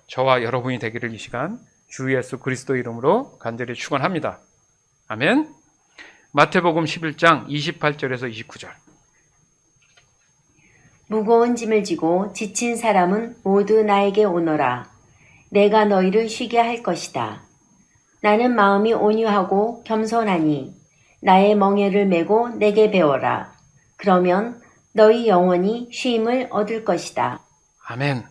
저와 여러분이 되기를 이 시간 주 예수 그리스도 이름으로 간절히 축원합니다. 아멘. 마태복음 11장 28절에서 29절. 무거운 짐을 지고 지친 사람은 모두 나에게 오너라. 내가 너희를 쉬게 할 것이다. 나는 마음이 온유하고 겸손하니 나의 멍에를 메고 내게 배워라. 그러면 너희 영혼이 쉼을 얻을 것이다. 아멘.